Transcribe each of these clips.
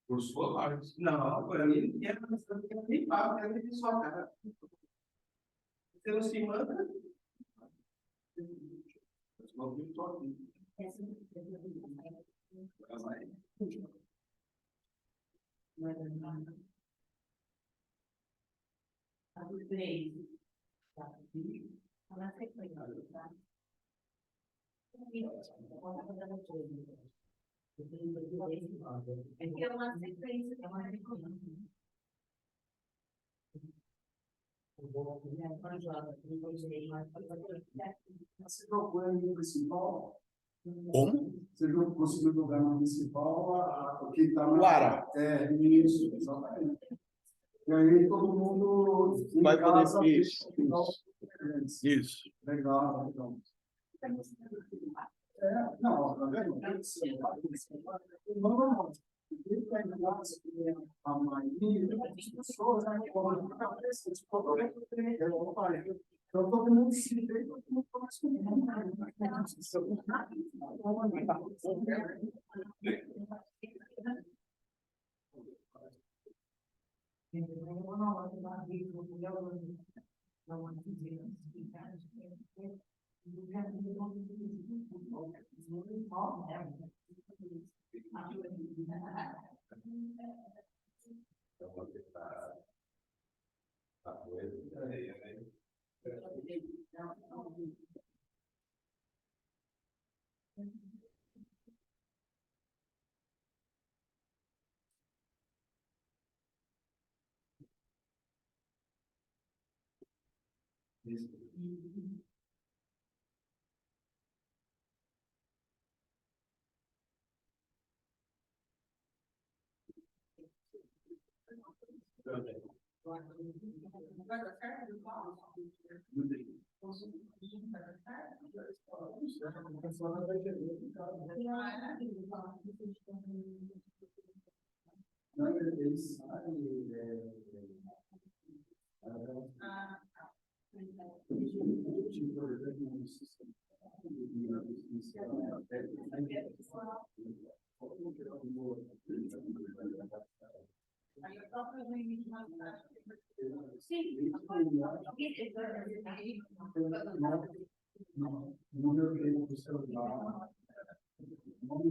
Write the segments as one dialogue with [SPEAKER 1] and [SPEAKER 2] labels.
[SPEAKER 1] Por sua parte. Não, para mim, nem pago, quero que sua cara. Você não se manda? Não viu só aqui. Você procura no principal?
[SPEAKER 2] Como?
[SPEAKER 1] Você não conseguiu jogar no principal, porque está na.
[SPEAKER 2] Lara.
[SPEAKER 1] É, isso, exatamente. E aí todo mundo.
[SPEAKER 2] Vai poder. Isso.
[SPEAKER 1] Isso. Legal, legal. Não, tá vendo? Não. A maioria das pessoas, né? Então, todo mundo se vê, todo mundo começa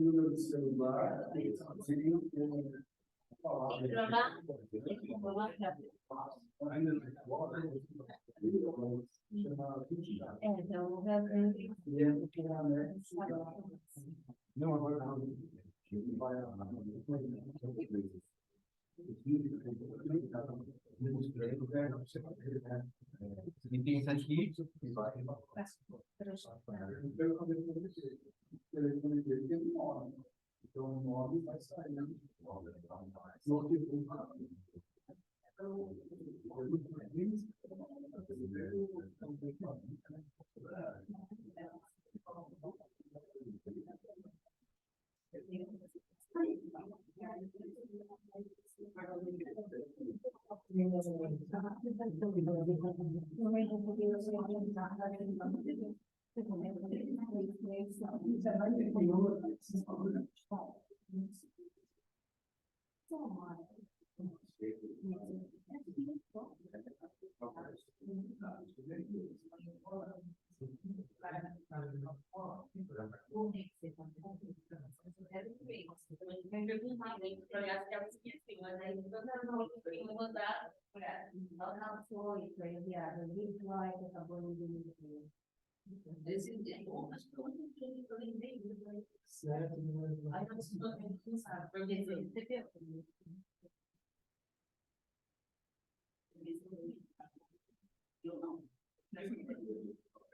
[SPEAKER 1] número do celular, número do celular, não, agora e tem isso aqui e vai. Então, o 9 vai sair.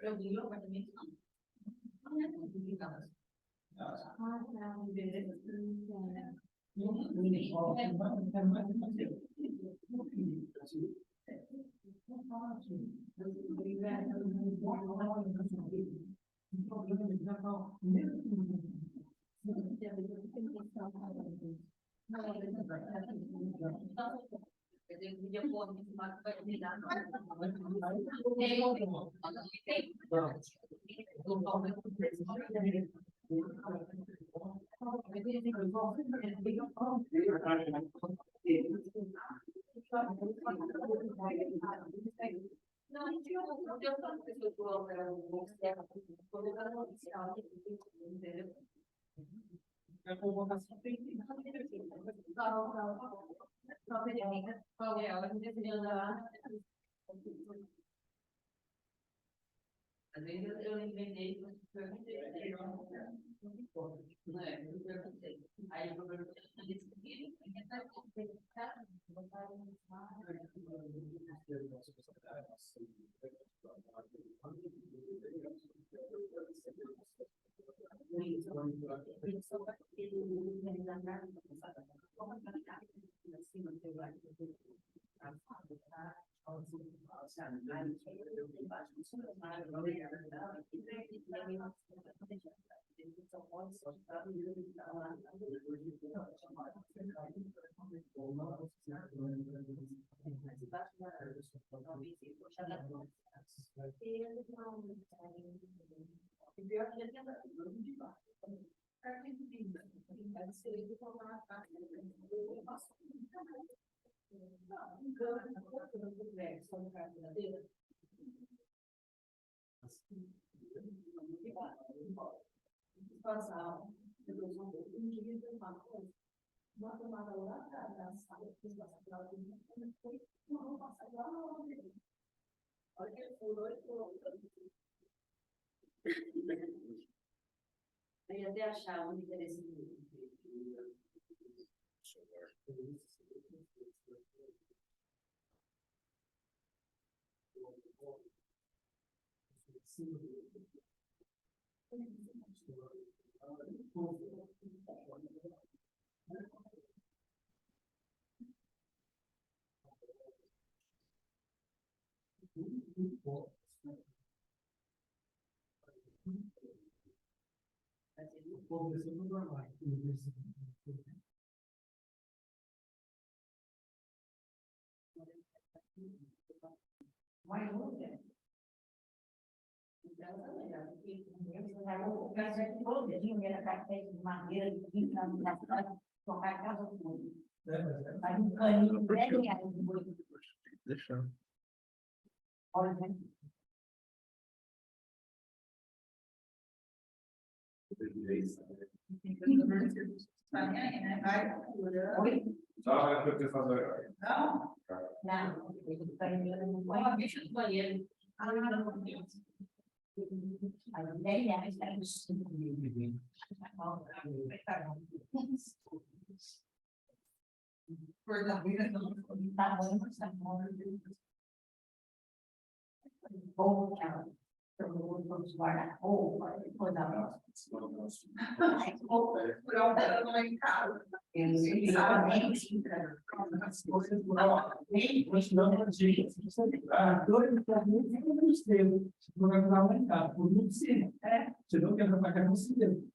[SPEAKER 3] Eu vi o apartamento, não, a gente não deu tanto que eu vou para o entendeu?
[SPEAKER 1] A convocação tem que
[SPEAKER 3] Qual é a hora que lá? Às vezes eu inventei, mas perguntei. Não é, eu perguntei. Aí eu perguntei, passar, depois um dia de uma coisa, uma tomada lá da sala, que passar não vou passar lá, olha que furou e furou. Aí até achar um interesse dele. Mais um, né? O cara já tirou o dedinho, era café de madeira, de quinta, na cidade, tocar a casa toda. Mas um caninho, R$10 de boi.
[SPEAKER 2] Deixa.
[SPEAKER 3] Olha, né? Oi?
[SPEAKER 1] Só para ter fazer.
[SPEAKER 3] Não? Não. Olha, bicho do banheiro. Ah, não. Aí, R$10 está em 5 mil. Por da vida, não. Tá bom, tá bom. Bom, cara. Vamos guardar roupa, depois da próxima. Pronto, ela não é em casa. Exatamente. As coisas não. Mas não adianta. A dor do trabalho é um extremo. Se for aumentar, por muito sim. Se não quer pagar, não se deu.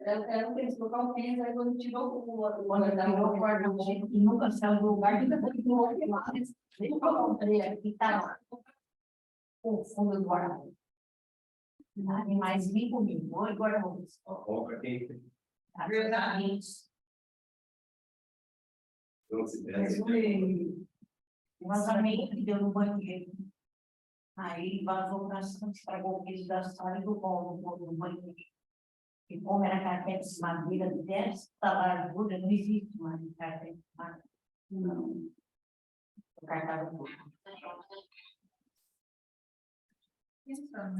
[SPEAKER 3] Ela fez colocar o tênis, aí quando tirou o ano da roupa, e nunca saiu do lugar, fica tudo outro lado. Deixa eu colocar o trem aqui, tá lá. O fundo do guarda-roupa. Animais vêm comigo, oi, guarda-roupa. Verdade. Vazamento que deu no banheiro. Aí vazou para estragou o piso da sala e do banheiro. E como era carpete de madeira de 10 talarduras, não existe mais carpete de madeira. Não. O cartão do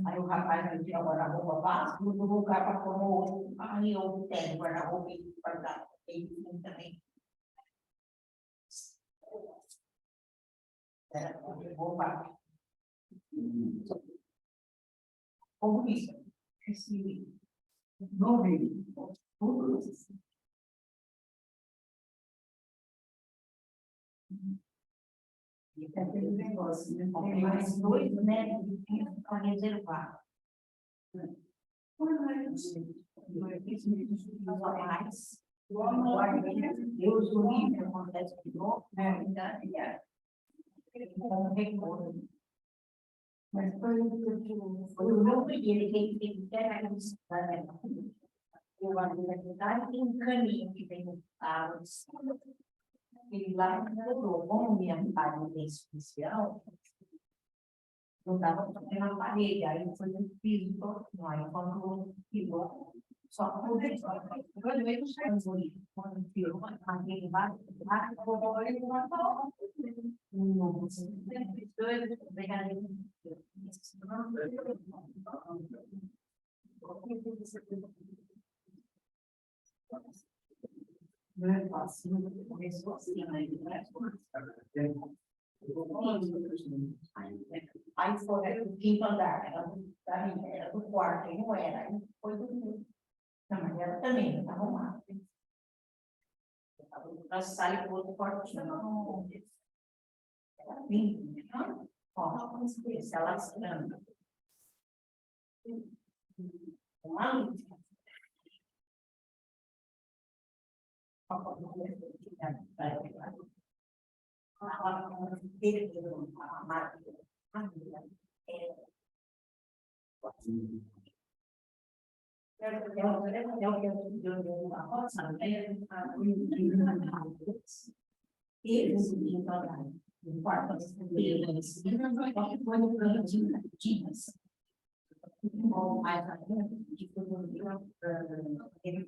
[SPEAKER 3] Aí o rapaz me tirou o guarda-roupa básico, no lugar para pôr o outro. Aí eu tenho guarda-roupa e guardar. Ele também. Era roupa. Como isso? Esse nome, tudo isso. E tem aquele negócio, né? Tem mais 2 metros de piso para reservar. Deus o livre, acontece de novo, né? Verdade, é. Como recordo. Mas foi o meu filho, ele quer a eu a universidade tem um caminho que vem no Carlos. Ele lá mudou, como minha pai é especial, não dava para ter na parede, aí foi no piso, aí quando pilou, só por dentro, quando veio os caras ali, quando pilou, aquele lá, ele levantou, não, dois, obrigado. Não é fácil, começou assim, né? Aí foi o quinto andar, era do quarto, aí não era, aí foi do quinto. Não, mas ela também, não estava arrumada. A sala do outro quarto, não. Era lindo, né? Ó, se ela estranha. Uma luz. Eles no quarto deles, foi no cantinho tinhas. Mais adiante, de tudo ele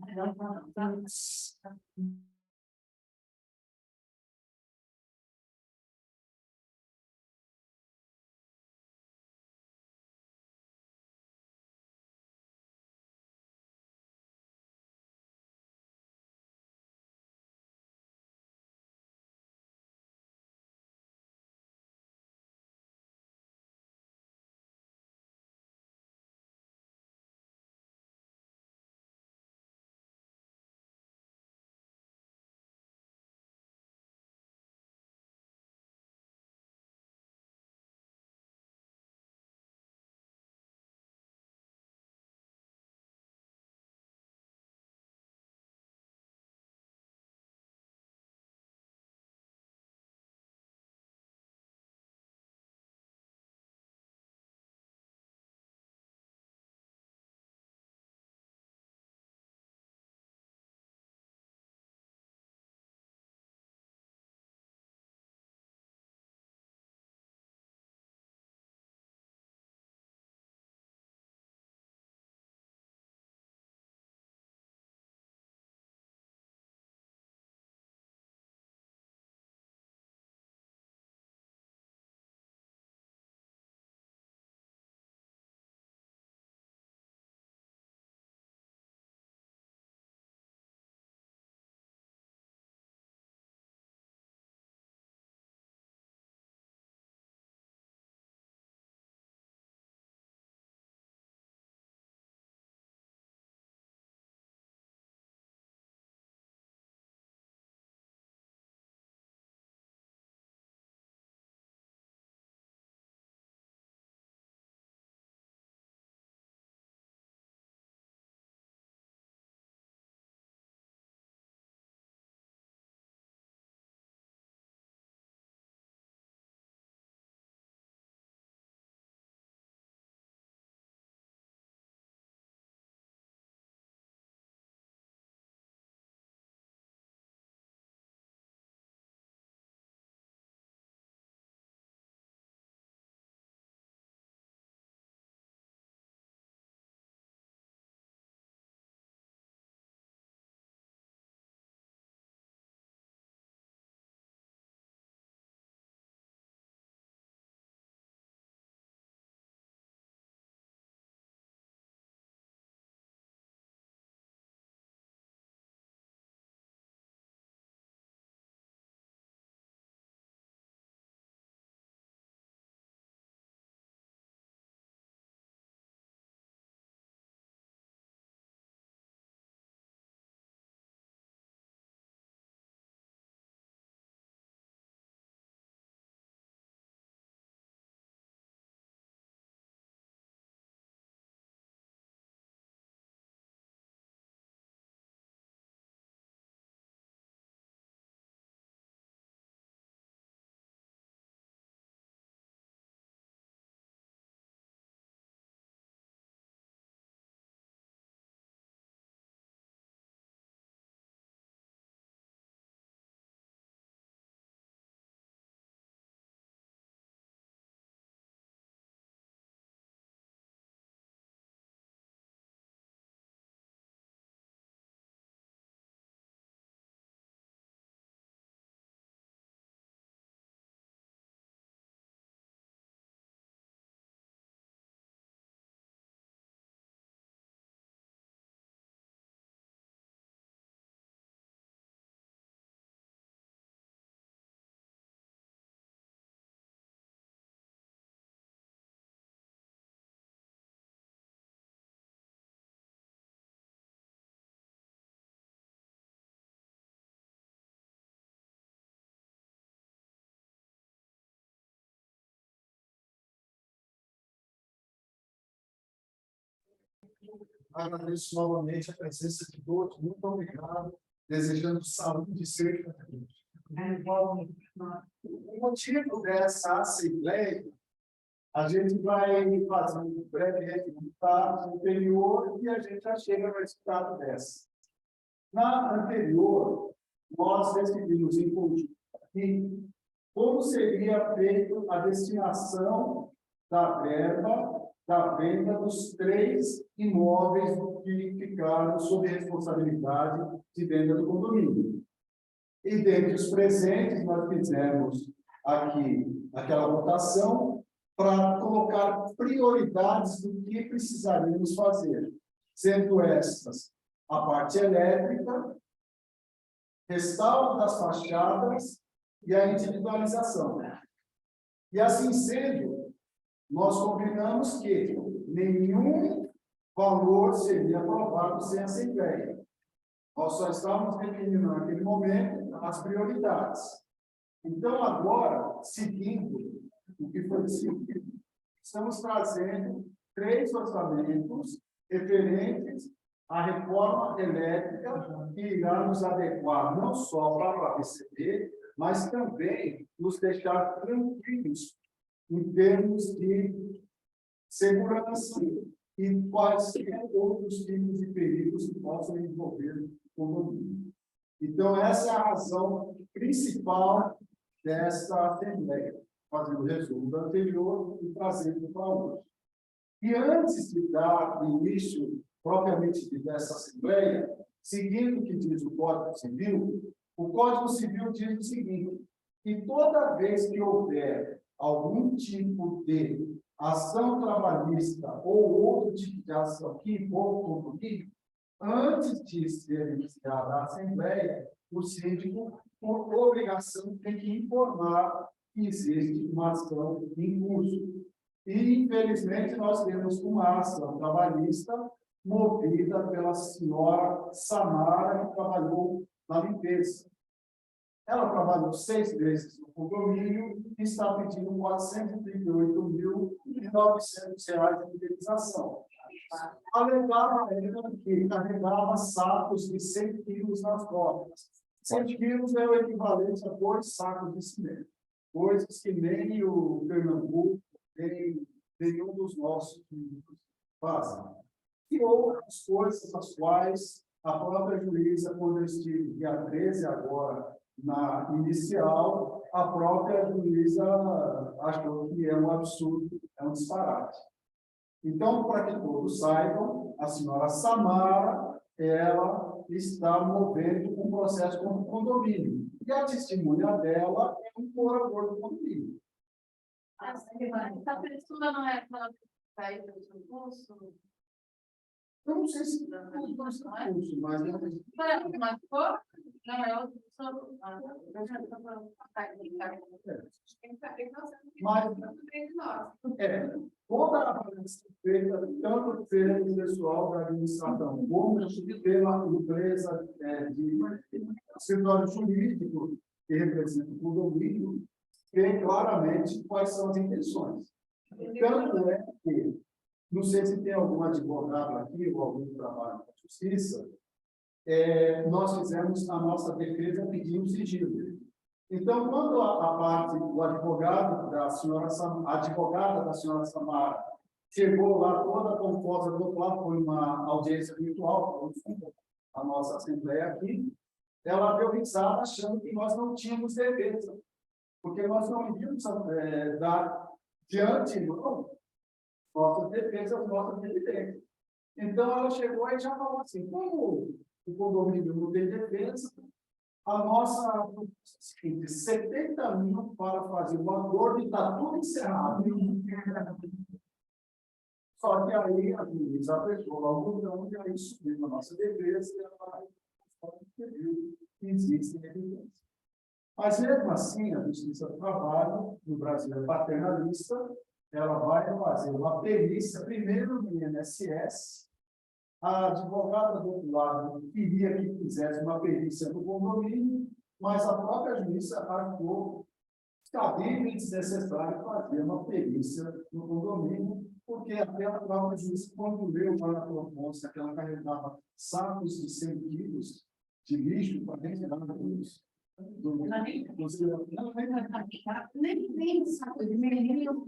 [SPEAKER 2] Agradeço novamente a presença de todos. Muito obrigado. Desejando saúde e seja. O motivo dessa assembleia, a gente vai fazer um breve resultado anterior e a gente já chega no resultado dessa. Na anterior, nós decidimos em conjunto aqui como seria feita a destinação da verba da venda dos 3 imóveis que ficaram sob responsabilidade de venda do condomínio. E dentre os presentes, nós fizemos aqui aquela votação para colocar prioridades do que precisaríamos fazer, sendo estas a parte elétrica, restauro das fachadas e a individualização. E assim sendo, nós combinamos que nenhum valor seria aprovado sem assembleia. Nós só estávamos definindo naquele momento as prioridades. Então, agora, seguindo o que foi decidido, estamos trazendo 3 orçamentos referentes à reforma elétrica que irá nos adequar não só para receber, mas também nos deixar tranquilos em termos de segurança e quaisquer outros tipos de perigos que possam envolver o condomínio. Então, essa é a razão principal desta assembleia, fazendo o resumo do anterior e trazendo para hoje. E antes de dar início propriamente dessa assembleia, seguindo o que diz o Código Civil diz o seguinte, que toda vez que houver algum tipo de ação trabalhista ou outro tipo de ação que envolva o condomínio, antes de ser iniciada a assembleia, o síndico, por obrigação, tem que informar que existe uma ação em curso. E, infelizmente, nós temos uma ação trabalhista movida pela senhora Samara, que trabalhou na limpeza. Ela trabalhou 6 meses no condomínio e está pedindo R$ 438.900 de indenização. Alegava ela que carregava sacos de 100 quilos nas costas. 100 quilos é o equivalente a 2 sacos de cimento. Coisas que nem o Pernambuco, nem nenhum dos nossos fazem. E outras coisas as quais a própria juíza, quando eu estive dia 13 agora, na inicial, a própria juíza achou que é um absurdo, é um disparate. Então, para que todos saibam, a senhora Samara, ela está movendo um processo contra o condomínio. E a testemunha dela é um morador do condomínio.
[SPEAKER 3] Essa pessoa não é para ir para o concurso?
[SPEAKER 2] Eu não sei se não é curso, mas
[SPEAKER 3] não for, não é outro.
[SPEAKER 2] Toda a avaliação feita, tanto pelo pessoal da administração, como pela empresa de escritório jurídico que representa o condomínio, tem claramente quais são as intenções. Tanto é que, não sei se tem algum advogado aqui ou algum trabalho na justiça, nós fizemos a nossa defesa pedindo sigilo. Então, quando a parte do advogado da senhora Samara chegou lá toda confusa do outro lado, foi uma audiência virtual, a nossa assembleia aqui, ela deu risada achando que nós não tínhamos defesa, porque nós não iríamos dar diante nossas defesas, nossas evidências. Então, ela chegou e já falou assim, como o condomínio não tem defesa, a nossa seguinte, 70 mil para fazer o acordo e está tudo encerrado. Só que aí a juíza apressou logo não, e aí subiu a nossa defesa e ela viu que existem evidências. Mas mesmo assim, a Justiça do Trabalho no Brasil é paternalista, ela vai fazer uma perícia primeiro no INSS. A advogada do outro lado queria que fizesse uma perícia no condomínio, mas a própria juíza achou cabível e desnecessário fazer uma perícia no condomínio, porque até a própria juíza, quando leu para a proposta que ela carregava sacos de 100 quilos de lixo para retirar luz.
[SPEAKER 3] Nem sabe, nem eu.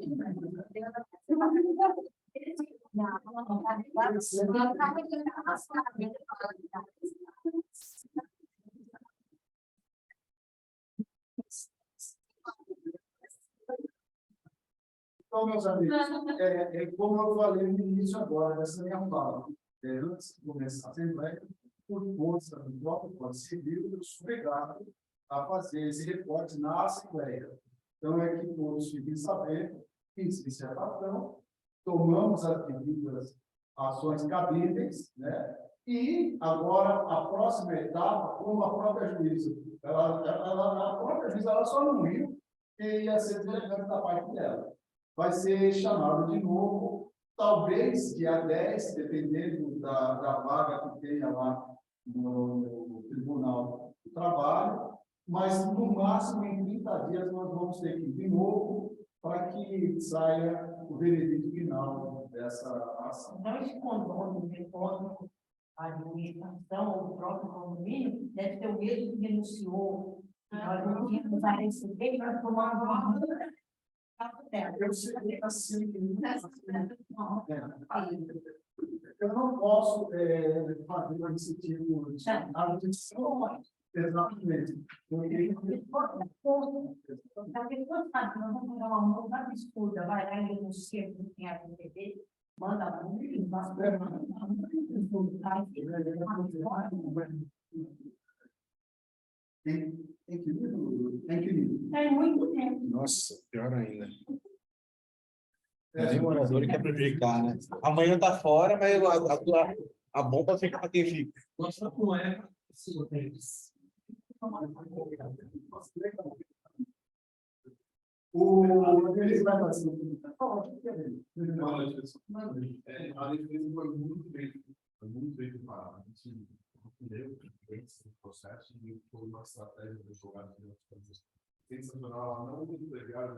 [SPEAKER 2] Então, meus amigos, como eu falei no início agora, dessa minha fala, antes de começar a Assembleia, por força do próprio Código Civil, eu sou obrigado a fazer esse reporte na Assembleia. Então, é que todos fiquem sabendo que existe a patrão, tomamos as devidas ações cabíveis, né? E agora, a próxima etapa, como a própria juíza, a própria juíza ela só não viu que ia ser delegante da parte dela. Vai ser chamado de novo, talvez dia 10, dependendo da vaga que tenha lá no Tribunal do Trabalho, mas no máximo em 30 dias nós vamos ter que ir de novo para que saia o veredito final dessa ação.
[SPEAKER 3] Então, esse condomínio, retorno à administração ou o próprio condomínio, deve ter o mesmo que denunciou. Nós não tínhamos a receber para tomar uma.
[SPEAKER 2] Eu sei assim, eu não posso fazer esse tipo de audição. Exatamente.
[SPEAKER 3] Porque quando sabe, nós vamos pegar uma mão da escuda, vai lá e denuncia que tem a TV, manda a mão e nós
[SPEAKER 2] Em que livro?
[SPEAKER 3] é muito tempo.
[SPEAKER 4] Nossa, pior ainda. Nem morador quer prejudicar, né? Amanhã tá fora, mas a bomba fica para quem fica.
[SPEAKER 1] Nossa, não é.
[SPEAKER 2] Eles vai fazer.
[SPEAKER 1] A defesa foi muito bem preparada. A gente entendeu esse processo e foi uma estratégia do advogado que nós fizemos. Sensacional, não muito legal,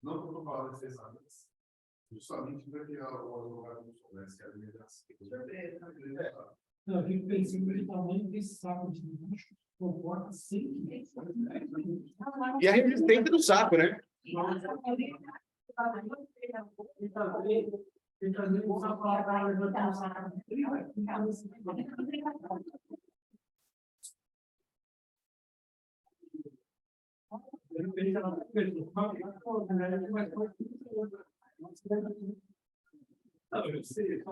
[SPEAKER 1] não estou falando de exames, justamente para que o advogado não soubesse que a liderança.
[SPEAKER 5] Eu fico pensando no tamanho desse saco de lixo, comporta 100 quilos.
[SPEAKER 4] E a resistência do saco, né?
[SPEAKER 1] Eu sei,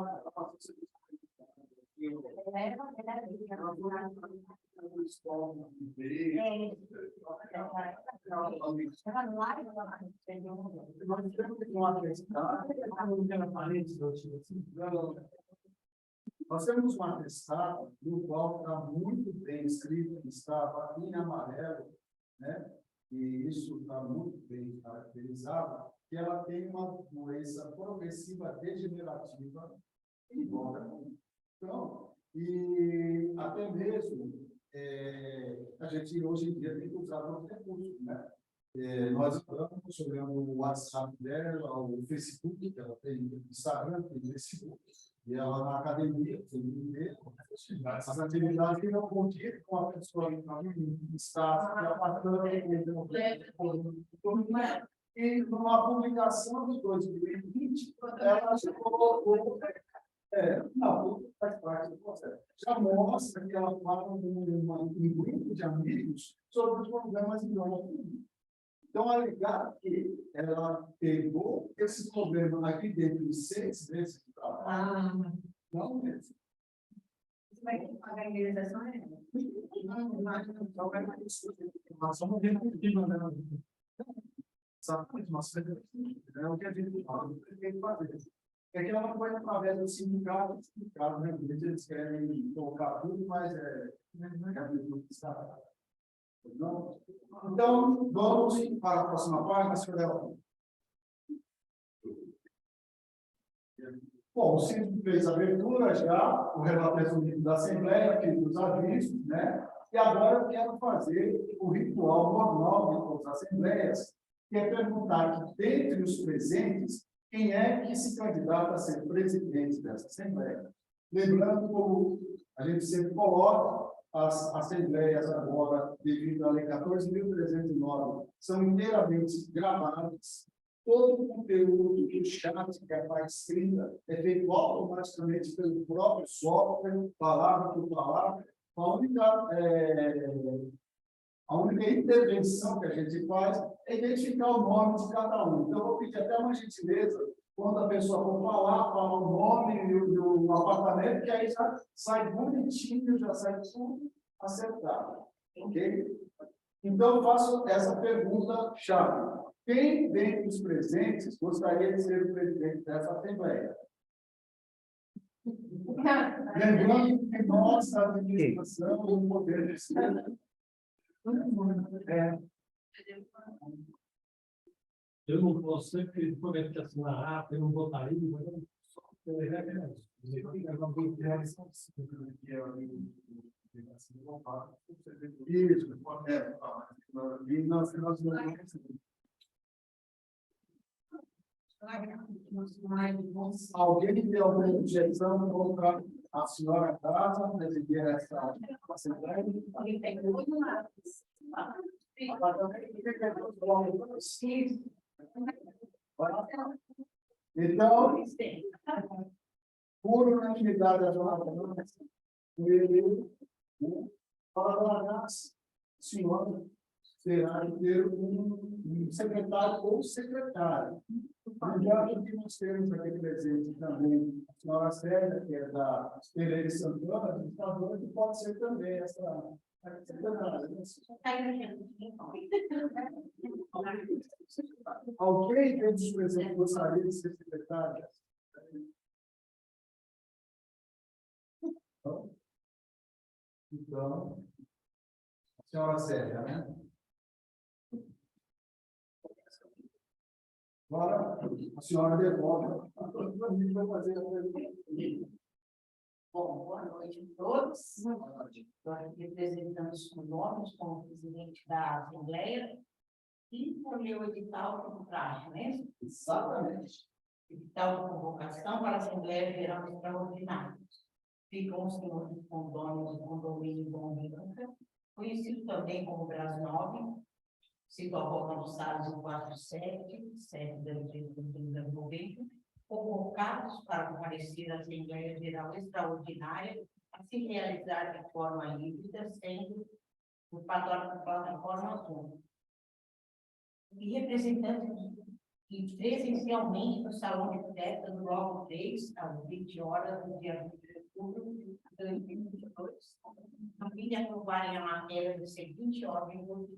[SPEAKER 2] Nós temos um atestado no qual está muito bem escrito, que estava em amarelo, né? E isso está muito bem caracterizado, que ela tem uma doença progressiva degenerativa e embora. Então, e até mesmo a gente hoje em dia tem que usar outros recursos, né? Nós estamos olhando o WhatsApp dela, o Facebook, que ela tem Instagram, tem Facebook, e ela na academia, as atividades que não condiz com a pessoa que está passando e numa publicação de 2020, ela chegou. Não, faz parte do processo. Já mostra que ela fala um grupo de amigos sobre os problemas de droga. Então, alegar que ela pegou esse problema aqui dentro de 6 meses de trabalho. Não mesmo.
[SPEAKER 3] Você vai ter que pagar a indenização?
[SPEAKER 2] Nós somos repetitivos, né? Sabe, nossa, é o que a gente fala, tem que fazer. É que ela não vai através do sindicato, né? Eles querem colocar tudo, mas não. Então, vamos para a próxima página, senhor Léo. Bom, o síndico fez a abertura já, o relatório da Assembleia, fez os avisos, né? E agora eu quero fazer o ritual normal de todas as assembleias, que é perguntar que, dentre os presentes, quem é que se candidata a ser presidente dessa Assembleia. Lembrando, como a gente sempre coloca, as assembleias agora, devido à Lei 14.309, são inteiramente gravadas. Todo o conteúdo do chat que é para escrita é feito automaticamente pelo próprio software, palavra por palavra. A única intervenção que a gente faz é identificar o nome de cada um. Então, eu vou pedir até uma gentileza, quando a pessoa for falar, fala o nome e o apartamento, que aí já sai bonitinho, já sai tudo acertado. Ok? Então, eu faço essa pergunta-chave. Quem, dentre os presentes, gostaria de ser o presidente dessa Assembleia? Lembrando que nossa administração, o poder decidir.
[SPEAKER 5] Eu não posso sempre prometer assim, eu não votaria, mas eu só
[SPEAKER 2] Alguém tem alguma objeção contra a senhora Casa presidir essa Assembleia? Então, por unanimidade da para a senhora terá que ter um secretário ou secretária. Lembrando que nós temos aqui presente também a senhora Célia, que é da Pereira Santana, administradora, que pode ser também essa secretária. Alguém que dos presentes gostaria de ser secretária? Então, a senhora Célia, né? Agora, a senhora devolve.
[SPEAKER 3] Bom, boa noite a todos. Estou aqui representando os condôminos como presidente da Assembleia e por meu edital como praxe, né?
[SPEAKER 2] Exatamente.
[SPEAKER 3] Edital de convocação para a Assembleia Geral Extraordinária. Ficam os senhores dos condôminos do condomínio Bom Branca, conhecido também como Brás 9, Cito Gonçalves Salles 47, 7 de novembro, convocados para comparecer à Assembleia Geral Extraordinária a se realizar de forma híbrida, sendo o plataforma Zoom. E representantes e presencialmente no Salão de Festa do bloco 3, às 20 horas, do dia 20 de outubro de 2022, a fim de aprovarem a matéria do seguinte ordem do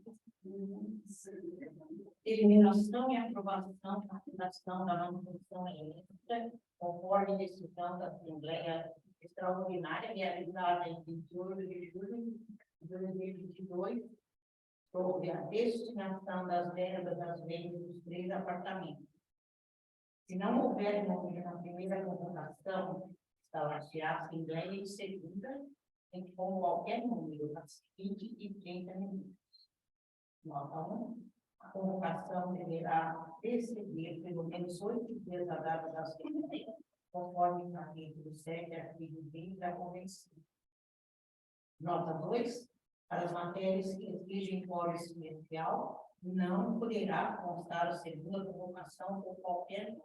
[SPEAKER 3] eliminação e aprovação da fundação da manutenção elétrica, conforme decisão da Assembleia Extraordinária realizada em 28 de julho de 2022, sobre a destinação das verbas das vendas dos 3 apartamentos. Se não houver número na primeira convocação, instalar-se-á a Assembleia em segunda, em que com qualquer número, às 20 e 30 minutos. Nota 1. A convocação deverá exceder pelo menos 8 dias a data da Assembleia, conforme o capítulo 7, artigo 20 da Convenção. Nota 2. Para as matérias que exigem quórum especial, não poderá constar a segunda convocação por qualquer número.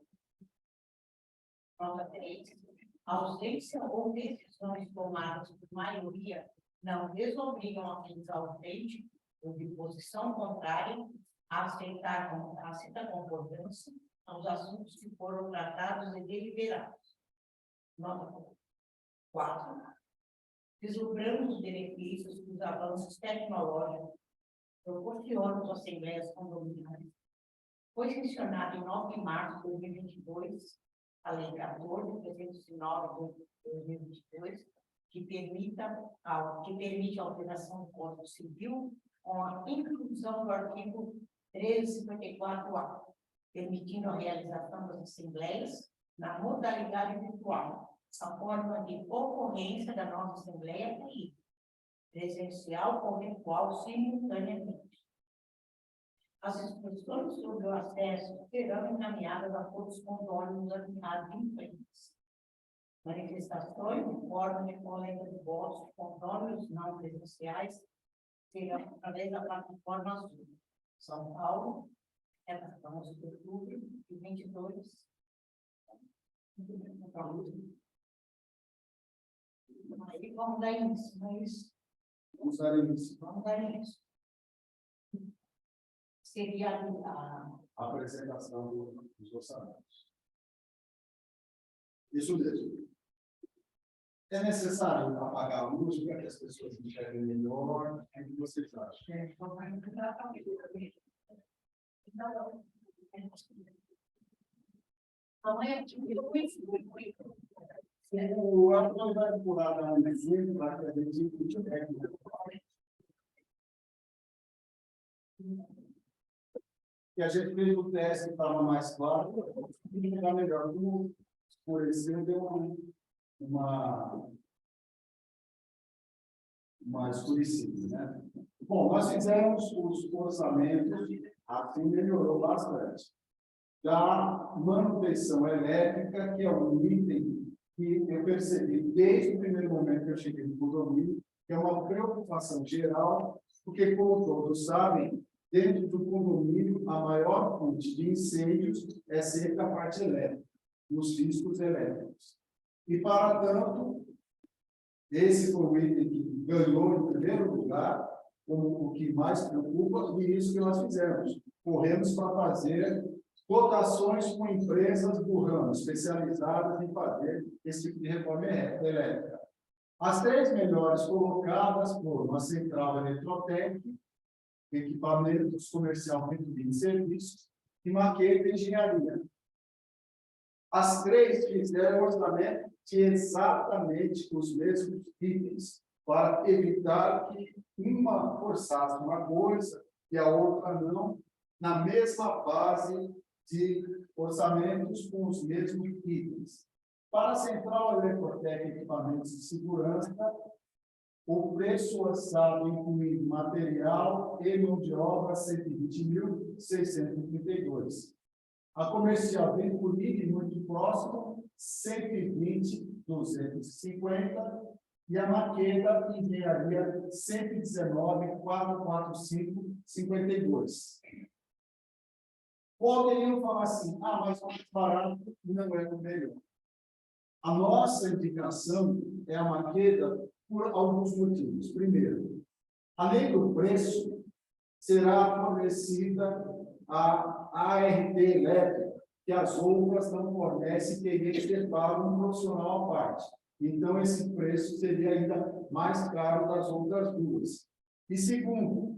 [SPEAKER 3] Nota 3. A ausência ou decisões tomadas por maioria não desobrigam a quem está ausente ou de posição contrária a aceitar com tácita concordância aos assuntos que foram tratados e deliberados. Nota 4. Vislumbrando os benefícios que os avanços tecnológicos proporcionam às assembleias condominiais, foi sancionada em 9 de março de 2022 a Lei 14.309 de 2022, que permite a alteração do Código Civil com a inclusão do artigo 1354-A, permitindo a realização das assembleias na modalidade virtual. A forma de ocorrência da nossa Assembleia é presencial ou virtual simultaneamente. As instruções sobre o acesso serão encaminhadas a todos os condôminos asignados de empresas. Manifestações de forma de coleta de votos de condôminos não presenciais serão através da plataforma Azul. São Paulo, redação 11 de outubro de 22. Aí vamos dar início, não é isso?
[SPEAKER 2] Vamos dar início.
[SPEAKER 3] Vamos dar início. Seria a
[SPEAKER 2] A apresentação dos orçamentos. Isso mesmo. É necessário apagar a luz para que as pessoas enxerguem melhor? O que vocês acham? O Arthur vai empurrar dar um exemplo para que a gente enxergue. E a gente fez o teste, estava mais claro, e está melhor. Como escureceu, deu uma escurecida, né? Bom, nós fizemos os orçamentos, assim melhorou bastante. Da manutenção elétrica, que é um item que eu percebi desde o primeiro momento que eu cheguei no condomínio, que é uma preocupação geral, porque, como todos sabem, dentro do condomínio, a maior fonte de incêndios é sempre a parte elétrica, os riscos elétricos. E, para tanto, esse foi o item que ganhou em primeiro lugar, como o que mais preocupa, e isso que nós fizemos. Corremos para fazer cotações com empresas do ramo, especializadas em fazer esse tipo de reforma elétrica. As 3 melhores colocadas foram a Central Eletrotec, Equipamentos Comercial B2B e Serviços, e Maqueta Engenharia. As 3 fizeram orçamento de exatamente os mesmos itens, para evitar que uma forçasse uma coisa e a outra não, na mesma base de orçamentos com os mesmos itens. Para a Central Eletrotec Equipamentos de Segurança, o preço orçado incluindo material e mão de obra, 120.632. A Comercial bem polida e muito próximo, 120.250. E a Maqueta Engenharia, 119.445,52. Poderiam falar assim, mas o mais barato não é o melhor. A nossa indicação é a Maqueta por alguns motivos. Primeiro, além do preço, será fornecida a ART elétrica, que as outras não fornecem, teria que ser pago um profissional à parte. Então, esse preço seria ainda mais caro das outras duas. E segundo,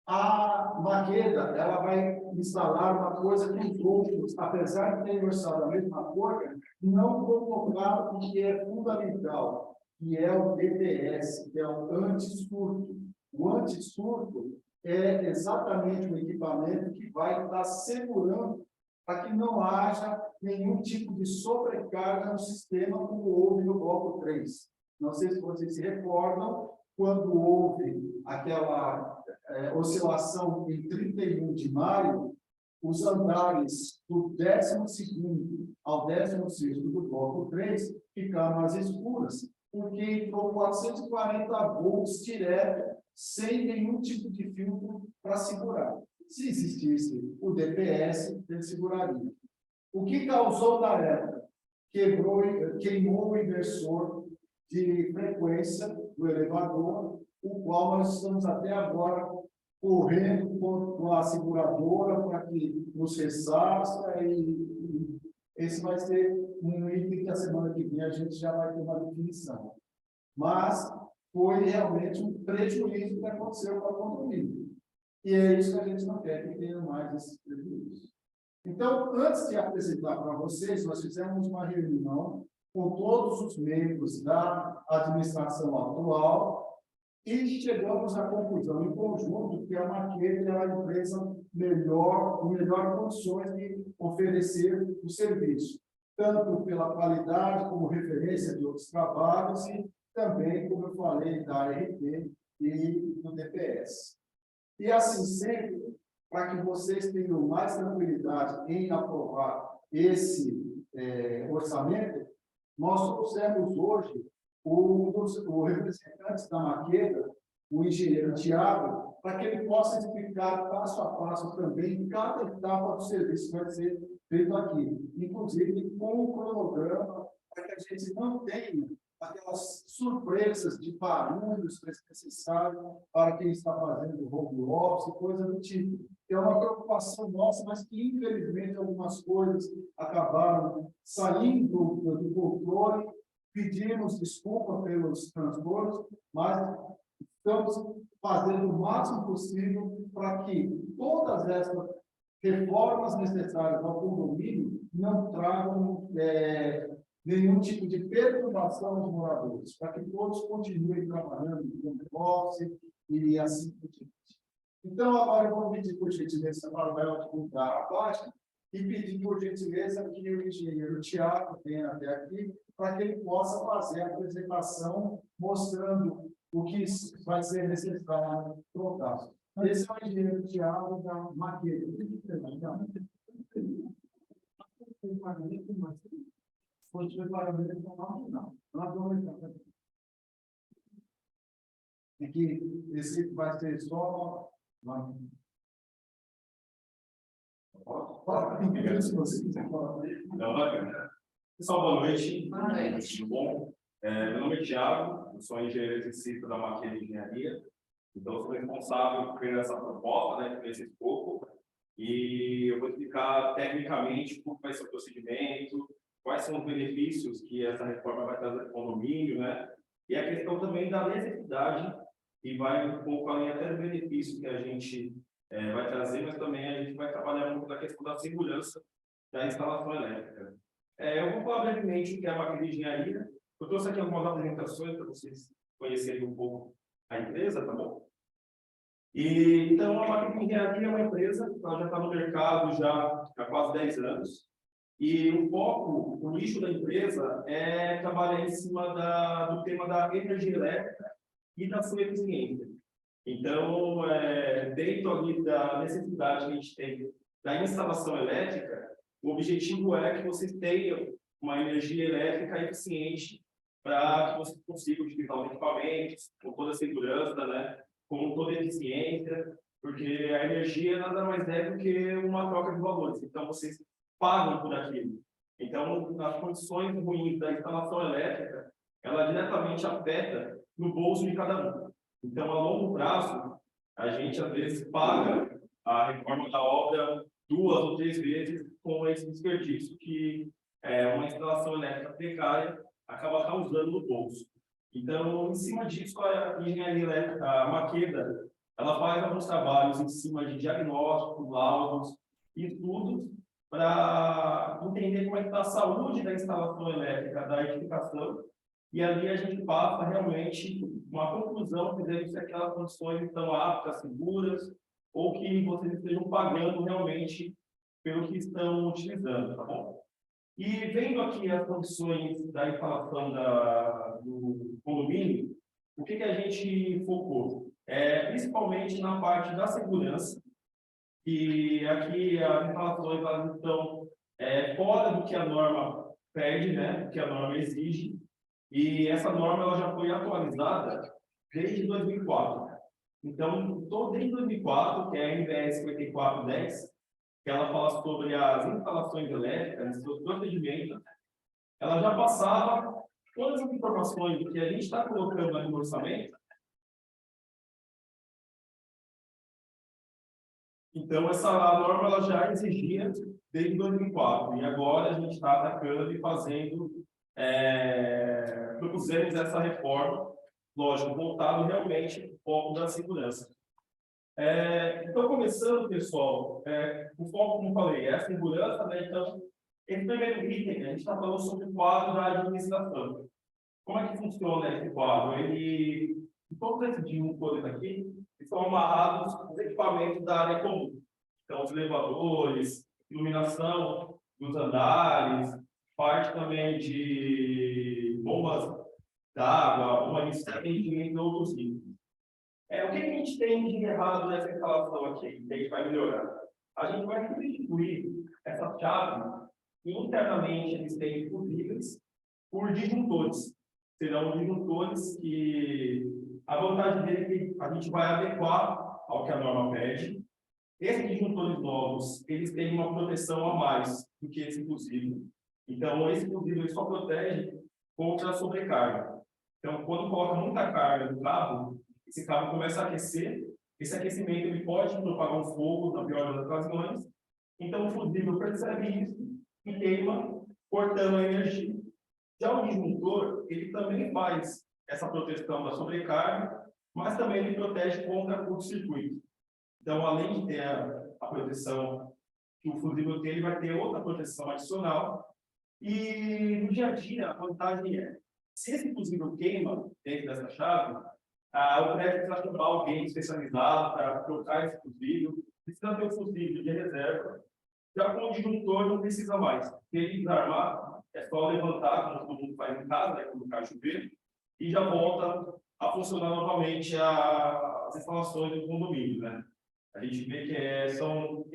[SPEAKER 2] a Maqueda, ela vai instalar uma coisa que os outros, apesar de terem orçado a mesma coisa, não colocaram o que é fundamental, que é o DPS, que é o anti-surto. O anti-surto é exatamente o equipamento que vai estar segurando para que não haja nenhum tipo de sobrecarga no sistema, como houve no bloco 3. Não sei se vocês se recordam, quando houve aquela oscilação em 31 de maio, os andares do 12º ao 16º do bloco 3 ficaram às escuras, porque entrou 440 volts direto, sem nenhum tipo de filtro para segurar. Se existisse o DPS, ele seguraria. O que causou na época? Queimou o inversor de frequência do elevador, o qual nós estamos até agora correndo com a seguradora para que nos ressarça, e esse vai ser um item que a semana que vem a gente já vai ter uma definição. Mas foi realmente um prejuízo que aconteceu com a condomínio. E é isso que a gente não quer, que tenha mais esses prejuízos. Então, antes de apresentar para vocês, nós fizemos uma reunião com todos os membros da administração atual e chegamos à conclusão em conjunto que a Maqueta é a empresa com melhor condições de oferecer o serviço, tanto pela qualidade como referência de outros trabalhos e também, como eu falei, da ART e do DPS. E assim sendo, para que vocês tenham mais tranquilidade em aprovar esse orçamento, nós trouxemos hoje o representante da Maqueda, o engenheiro Tiago, para que ele possa explicar passo a passo também cada etapa do serviço que vai ser feito aqui, inclusive com o cronograma, para que a gente não tenha aquelas surpresas de barulhos desnecessários para quem está fazendo home office, coisa do tipo. É uma preocupação nossa, mas que, infelizmente, algumas coisas acabaram saindo do controle. Pedimos desculpa pelos transtornos, mas estamos fazendo o máximo possível para que todas essas reformas necessárias ao condomínio não tragam nenhum tipo de perturbação aos moradores, para que todos continuem trabalhando no negócio e assim por diante. Então, agora eu vou pedir, por gentileza, para o Léo divulgar a página e pedir, por gentileza, que o engenheiro Tiago venha até aqui, para que ele possa fazer a apresentação mostrando o que vai ser necessário trocar. Esse é o engenheiro Tiago da Maqueda. É que esse vai ser só.
[SPEAKER 6] Pessoal, boa noite. Tudo bom? Meu nome é Thiago, eu sou engenheiro exercício da Maqueda Engenharia. Então, eu sou responsável por essa proposta, né, por esse escopo. E eu vou explicar tecnicamente como vai ser o procedimento, quais são os benefícios que essa reforma vai trazer para o condomínio, né? E a questão também da necessidade, que vai um pouco além até do benefício que a gente vai trazer, mas também a gente vai trabalhar muito na questão da segurança da instalação elétrica. Eu vou falar brevemente o que é a Maqueda Engenharia. Eu trouxe aqui algumas apresentações para vocês conhecerem um pouco a empresa, tá bom? E, então, a Maqueda Engenharia é uma empresa que já está no mercado já há quase 10 anos. E o foco, o nicho da empresa é trabalhar em cima do tema da energia elétrica e da sua eficiência. Então, dentro ali da necessidade que a gente tem da instalação elétrica, o objetivo é que vocês tenham uma energia elétrica eficiente para que vocês consigam utilizar os equipamentos com toda a segurança, né, com toda a eficiência, porque a energia nada mais é do que uma troca de valores. Então, vocês pagam por aquilo. Então, as condições ruins da instalação elétrica, ela diretamente afeta no bolso de cada um. Então, a longo prazo, a gente, às vezes, paga a reforma da obra 2 ou 3 vezes com esse desperdício que uma instalação elétrica precária acaba causando no bolso. Então, em cima disso, a engenharia elétrica, a Maqueda, ela faz alguns trabalhos em cima de diagnósticos, laudos e estudos para entender como é que está a saúde da instalação elétrica, da edificação, e ali a gente passa realmente uma conclusão, dizendo se aquelas condições estão aptas, seguras, ou que vocês estejam pagando realmente pelo que estão utilizando, tá bom? E vendo aqui as condições da instalação do condomínio, o que a gente focou? Principalmente na parte da segurança, e aqui as instalações elas estão fora do que a norma pede, né, do que a norma exige, e essa norma ela já foi atualizada desde 2004. Então, desde 2004, que é a NBS 5410, que ela fala sobre as instalações elétricas, seus procedimentos, ela já passava todas as informações que a gente está colocando ali no orçamento. Então, essa norma ela já exigia desde 2004, e agora a gente está atacando e fazendo, propusemos essa reforma, lógico, voltado realmente para o foco da segurança. Então, começando, pessoal, o foco, como falei, é a segurança, né? Então, esse primeiro item, a gente está falando sobre o quadro da administração. Como é que funciona esse quadro? Todos esses divisores aqui estão amarrados os equipamentos da área comum. Então, os elevadores, iluminação dos andares, parte também de bombas d'água, uma incêndio, entre outros itens. O que a gente tem de errado nessa instalação aqui, que a gente vai melhorar? A gente vai substituir essa chave e internamente eles têm fusíveis por disjuntores. Serão disjuntores que a vantagem dele é que a gente vai adequar ao que a norma pede. Esses disjuntores novos, eles têm uma proteção a mais do que esse fusível. Então, esse fusível ele só protege contra a sobrecarga. Então, quando coloca muita carga no cabo, esse cabo começa a aquecer. Esse aquecimento ele pode propagar um fogo, na pior das ocasiões. Então, o fusível percebe isso e queima, cortando a energia. Já o disjuntor, ele também faz essa proteção da sobrecarga, mas também ele protege contra curto-circuito. Então, além de ter a proteção que o fusível tem, ele vai ter outra proteção adicional. E no dia a dia, a vantagem é, se esse fusível queima dentro dessa chave, o prédio precisa chamar alguém especializado para trocar esse fusível, precisa ter um fusível de reserva. Já com o disjuntor não precisa mais. Se ele desarmar, é só levantar, como todo mundo faz em casa, né, colocar chuveiro, e já volta a funcionar novamente as instalações do condomínio, né? A gente vê que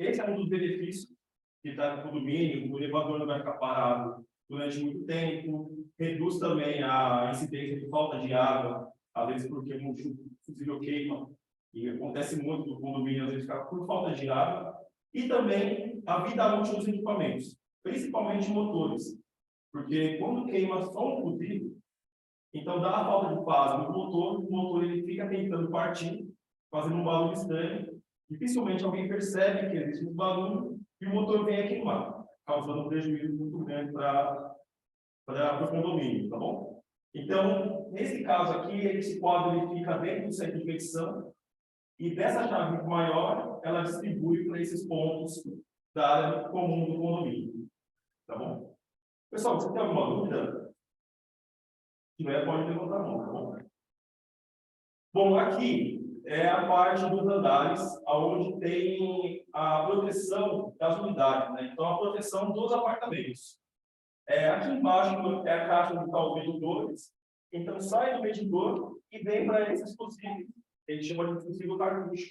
[SPEAKER 6] esse é um dos benefícios que está no condomínio, o elevador não vai ficar parado durante muito tempo, reduz também a incidência de falta de água, às vezes porque o fusível queima, e acontece muito no condomínio, às vezes fica por falta de água, e também a vida útil dos equipamentos, principalmente motores, porque quando queima só um fusível, então dá a falta de fase no motor, o motor ele fica tentando partir, fazendo um barulho estranho, dificilmente alguém percebe que existe um barulho e o motor vem a queimar, causando um prejuízo muito grande para o condomínio, tá bom? Então, nesse caso aqui, esse quadro ele fica dentro do centro de infecção e dessa chave maior, ela distribui para esses pontos da área comum do condomínio, tá bom? Pessoal, você tem alguma dúvida? Se tiver, pode levantar a mão, tá bom? Bom, aqui é a parte dos andares, onde tem a proteção das unidades, né? Então, a proteção dos apartamentos. Aqui embaixo é a caixa onde está os medidores. Então, sai do medidor e vem para esses fusíveis. Eles chamam de fusível cartucho.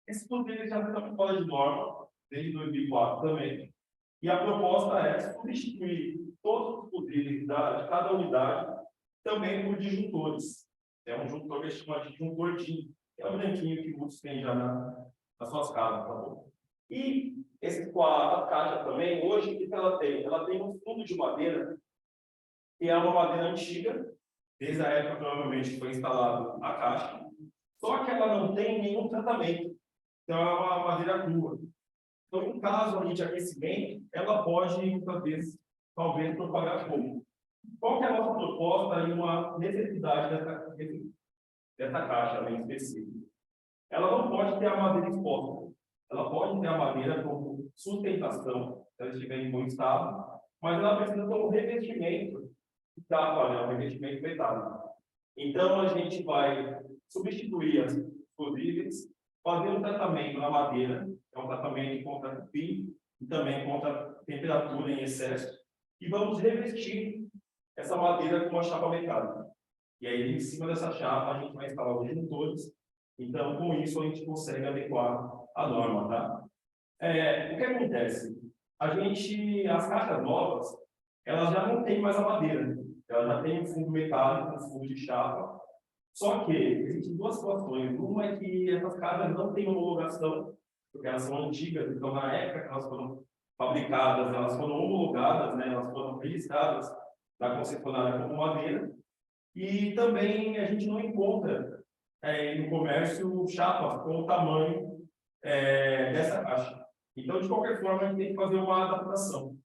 [SPEAKER 6] Esses fusíveis já estão fora de norma, desde 2004 também. E a proposta é substituir todos os fusíveis de cada unidade também por disjuntores. É um disjuntor que a gente chama de disjuntor DIN, que é o branquinho que muitos têm já nas suas casas, tá bom? E a caixa também, hoje, o que ela tem? Ela tem um fundo de madeira, que é uma madeira antiga, desde a época, provavelmente, que foi instalada a caixa, só que ela não tem nenhum tratamento. Então, é uma madeira crua. Então, em caso de aquecimento, ela pode, muitas vezes, talvez, propagar fogo. Qual que é a nossa proposta e uma necessidade dessa caixa em específico? Ela não pode ter a madeira exposta. Ela pode ter a madeira como sustentação, se ela estiver em bom estado, mas ela precisa ter um revestimento de tapa, né? Um revestimento metálico. Então, a gente vai substituir as fusíveis, fazer um tratamento na madeira, é um tratamento contra cupim e também contra temperatura em excesso, e vamos revestir essa madeira com uma chapa metálica. E aí, em cima dessa chapa, a gente vai instalar os disjuntores. Então, com isso, a gente consegue adequar a norma, tá? O que acontece? As caixas novas, elas já não têm mais a madeira. Elas já têm um fundo metálico, um fundo de chapa. Só que existem duas situações. Uma é que essas caixas não têm homologação, porque elas são antigas. Então, na época que elas foram fabricadas, elas foram homologadas, né? Elas foram registradas na concessionária como madeira. E também a gente não encontra no comércio chapas com o tamanho dessa caixa. Então, de qualquer forma, a gente tem que fazer uma adaptação.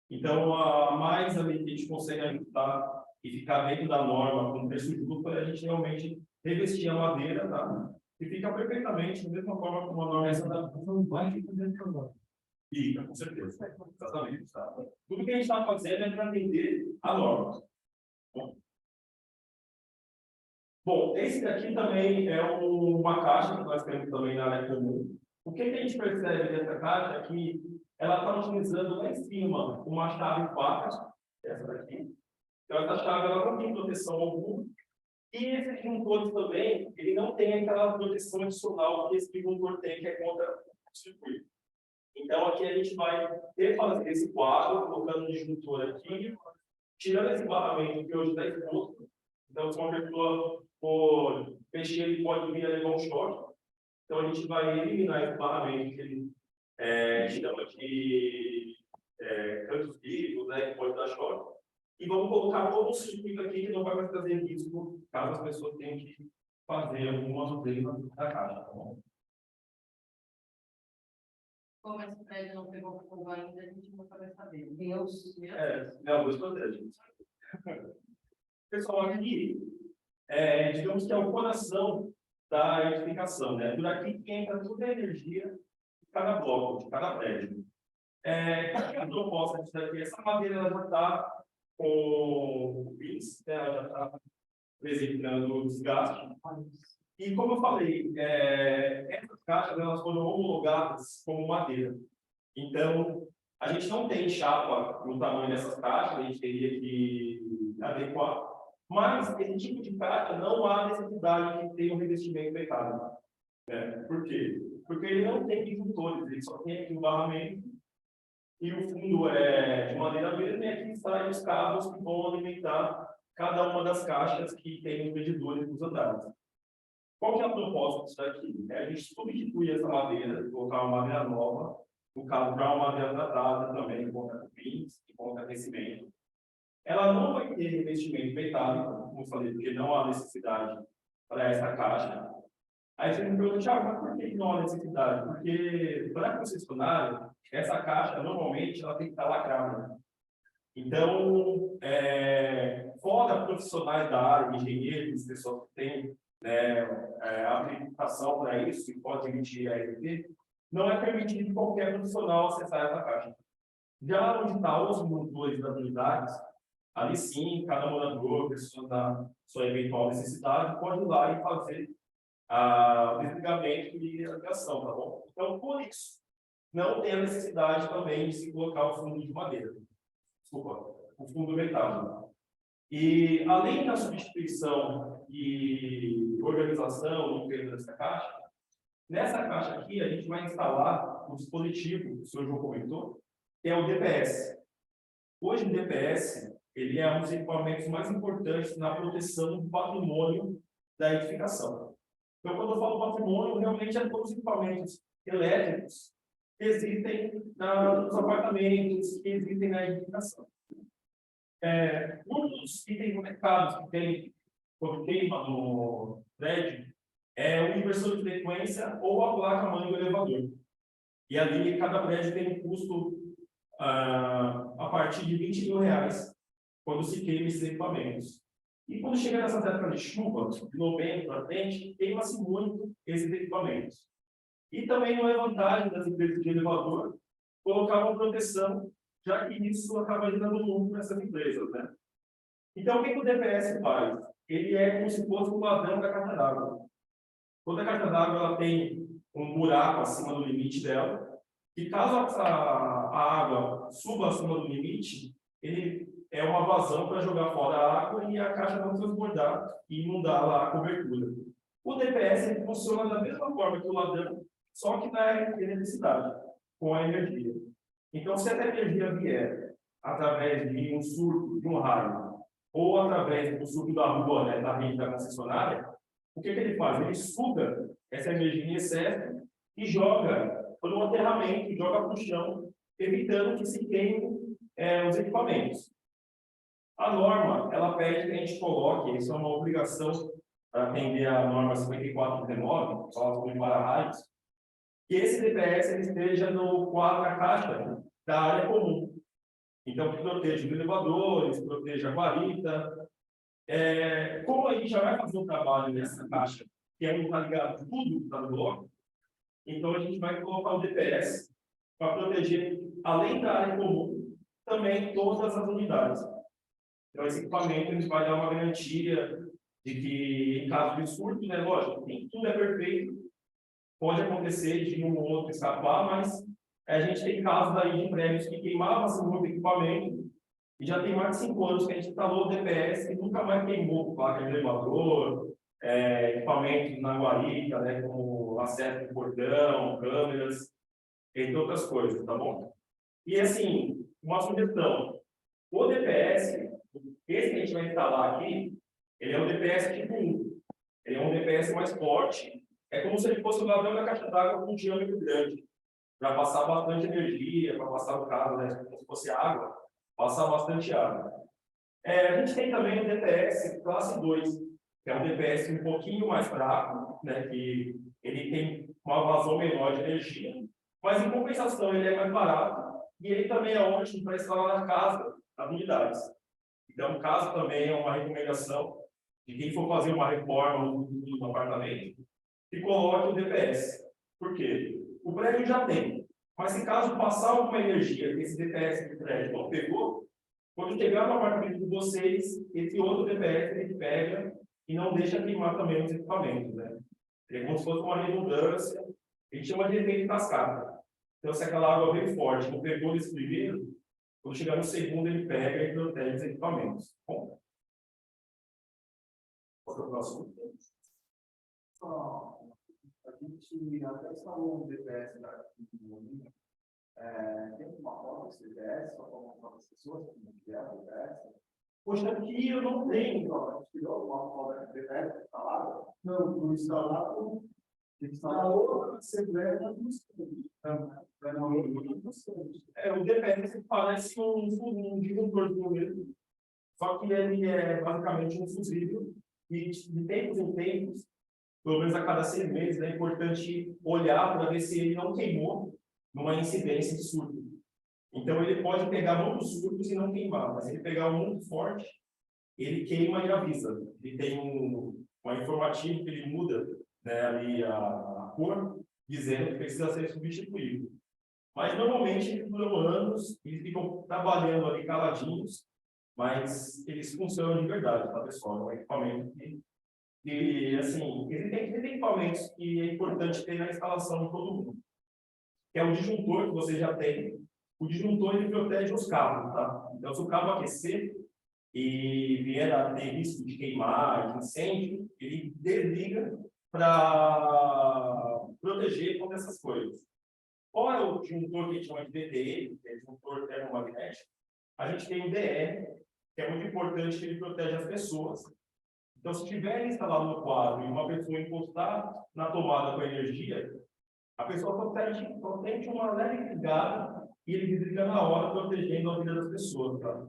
[SPEAKER 6] Então, a mais ali que a gente consegue ajustar e ficar dentro da norma com preço justo é a gente realmente revestir a madeira, tá? E fica perfeitamente da mesma forma como a norma.
[SPEAKER 5] Essa adaptação vai ficar dentro da norma.
[SPEAKER 6] Fica, com certeza. Exatamente. Tá? Tudo que a gente está fazendo é para atender a norma. Bom, esse daqui também é uma caixa que nós temos também na área comum. O que a gente percebe dessa caixa é que ela está utilizando lá em cima uma chave faca, essa daqui. Então, essa chave ela não tem proteção alguma, E esse disjuntor também, ele não tem aquela proteção adicional que esse disjuntor tem, que é contra o circuito. Então, aqui a gente vai refazer esse quadro, colocando o disjuntor aqui, tirando esse barramento que hoje está exposto. Então, se uma pessoa for mexer, ele pode vir a levar um choque. Então, a gente vai eliminar esse barramento que ele chama de cantos vivos, né, que pode dar choque. E vamos colocar todo um circuito aqui que não vai mais trazer risco, caso as pessoas tenham que fazer alguma mudança da caixa, tá bom?
[SPEAKER 3] Como esse prédio não pegou fogo ainda, a gente não vai saber. Deus.
[SPEAKER 6] Não, Deus protege. Pessoal, aqui, digamos que é o coração da edificação, né? Por aqui que entra toda a energia de cada bloco, de cada prédio. A proposta disso daqui, essa madeira ela já está com pins, né? Ela já está apresentando o desgaste. E como eu falei, essas caixas elas foram homologadas como madeira. Então, a gente não tem chapa no tamanho dessas caixas, a gente teria que adequar. Mas esse tipo de caixa não há necessidade de ter um revestimento metálico. Por quê? Porque ele não tem disjuntores, ele só tem aqui um barramento e o fundo é de madeira mesmo, e aqui saem os cabos que vão alimentar cada uma das caixas que tem os medidores dos andares. Qual que é a proposta disso daqui? A gente substituir essa madeira, colocar uma madeira nova, no caso, para uma madeira tratada também, contra cupins e contra aquecimento. Ela não vai ter revestimento metálico, como eu falei, porque não há necessidade para essa caixa. Aí você me pergunta, Thiago, mas por que não há necessidade? Porque, para a concessionária, essa caixa, normalmente, ela tem que estar lacrada. Então, fora profissionais da área, engenheiros, pessoas que têm habilitação para isso, e pode emitir ART, não é permitido qualquer profissional acessar essa caixa. Já onde estão os montores das unidades, ali sim, cada morador, pessoa da sua eventual necessidade, pode ir lá e fazer o desligamento e a ligação, tá bom? Então, por isso, não tem a necessidade também de se colocar o fundo de madeira. Desculpa, o fundo metálico. E, além da substituição e organização no peso dessa caixa, nessa caixa aqui a gente vai instalar o dispositivo, o senhor João comentou, que é o DPS. Hoje o DPS ele é um dos equipamentos mais importantes na proteção do patrimônio da edificação. Então, quando eu falo patrimônio, realmente é todos os equipamentos elétricos que existem nos apartamentos, que existem na edificação. Um dos itens conectados que tem quando queima no prédio é o inversor de frequência ou a placa-mãe do elevador. E ali cada prédio tem um custo a partir de R$20.000 quando se queima esses equipamentos. E quando chega nessa época de chuva, de novembro para frente, queima-se muito esses equipamentos. E também não é vantagem das empresas de elevador colocar uma proteção, já que isso acaba gerando lucro para essas empresas, né? Então, o que o DPS faz? Ele é como se fosse um ladrão da caixa d'água. Toda caixa d'água ela tem um buraco acima do limite dela, e caso a água suba acima do limite, ele é uma vazão para jogar fora a água e a caixa não transbordar e inundar lá a cobertura. O DPS ele funciona da mesma forma que o ladrão, só que na eletricidade, com a energia. Então, se a energia vier através de um surto, de um raio, ou através do surto da rua, né, da rede da concessionária, o que ele faz? Ele suga essa energia em excesso e joga para o aterramento, joga para o chão, evitando que se queimem os equipamentos. A norma, ela pede que a gente coloque, isso é uma obrigação para atender a norma 5419, fala sobre para-raios, que esse DPS ele esteja no quadro da caixa da área comum. Então, que proteja os elevadores, proteja a guarita. Como a gente já vai fazer um trabalho nessa caixa, que é onde está ligado tudo que está no bloco, então a gente vai colocar o DPS para proteger, além da área comum, também todas as unidades. Então, esse equipamento ele vai dar uma garantia de que, em caso de surto, né, lógico, nem tudo é perfeito, pode acontecer de um ou outro escapar, mas a gente tem casos aí de prédios que queimavam-se muito equipamento E já tem mais de 5 anos que a gente instalou o DPS e nunca mais queimou placa de elevador, equipamento na guarita, né, como acesso de portão, câmeras, entre outras coisas, tá bom? E assim, uma sugestão, o DPS, esse que a gente vai instalar aqui, ele é um DPS tipo 1, ele é um DPS mais forte, é como se ele fosse o ladrão da caixa d'água com um diâmetro grande, para passar bastante energia, para passar o cabo, né, como se fosse água, passar bastante água. A gente tem também o DPS classe 2, que é um DPS um pouquinho mais fraco, né, que ele tem uma vazão menor de energia, mas em compensação ele é mais barato e ele também é ótimo para instalar na casa, nas unidades. Então, caso também é uma recomendação de quem for fazer uma reforma no apartamento, que coloque o DPS. Por quê? O prédio já tem, mas se caso passar alguma energia que esse DPS do prédio não pegou, quando chegar no apartamento de vocês, esse outro DPS ele pega e não deixa queimar também os equipamentos, né? É como se fosse uma redundância, a gente chama de efeito cascata. Então, se aquela água veio forte, não pegou nesse primeiro, quando chegar no segundo, ele pega e protege os equipamentos. Bom. Qual é o próximo?
[SPEAKER 2] A gente até instalou um DPS da Molinha. Tem uma foto desse DPS, só para mostrar para as pessoas como é o DPS.
[SPEAKER 6] Poxa, aqui eu não tenho.
[SPEAKER 2] Então, a gente tirou uma foto do DPS instalada. Não instalado. Instalou a Assembleia dos
[SPEAKER 6] O DPS parece um disjuntor mesmo, só que ele é basicamente um fusível e de tempos em tempos, pelo menos a cada 6 meses, é importante olhar para ver se ele não queimou numa incidência de surto. Então ele pode pegar muitos surtos e não queimar, mas se ele pegar um muito forte, ele queima e avisa. Ele tem um informativo que ele muda, né, ali a cor, dizendo que precisa ser substituído. Mas normalmente eles duram anos, eles ficam trabalhando ali caladinhos, mas eles funcionam de verdade, tá, pessoal? É um equipamento que assim, existem equipamentos que é importante ter na instalação de todo mundo, que é o disjuntor que você já tem. O disjuntor ele protege os cabos, tá? Então, se o cabo aquecer e vier a ter risco de queimar, de incêndio, ele desliga para proteger contra essas coisas. Qual é o disjuntor que a gente chama de DTM, que é disjuntor termomagnético? A gente tem o DR, que é muito importante, que ele protege as pessoas. Então, se tiver instalado no quadro e uma pessoa encostar na tomada com energia, a pessoa só sente uma leve ligada e ele desliga na hora, protegendo a vida das pessoas. Tá?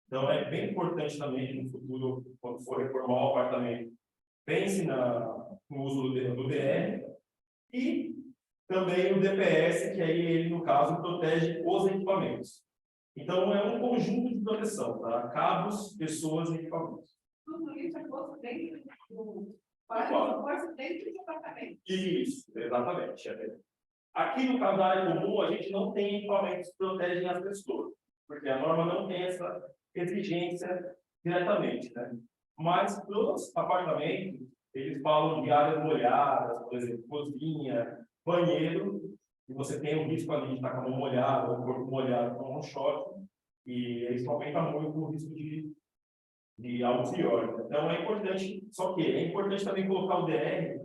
[SPEAKER 6] Então, é bem importante também, no futuro, quando for reformar o apartamento, pense no uso do DR e também o DPS, que aí ele, no caso, protege os equipamentos. Então, é um conjunto de proteção, tá? Cabos, pessoas e equipamentos.
[SPEAKER 3] Tudo isso é posto dentro do apartamento.
[SPEAKER 6] Isso, exatamente. Aqui no caso da área comum, a gente não tem equipamentos que protegem as pessoas, porque a norma não tem essa exigência diretamente, né? Mas para os apartamentos, eles falam de áreas molhadas, por exemplo, cozinha, banheiro, e você tem o risco ali de estar com a mão molhada, o corpo molhado com um choque, e isso aumenta muito o risco de algo pior. Então é importante, só que é importante também colocar o DR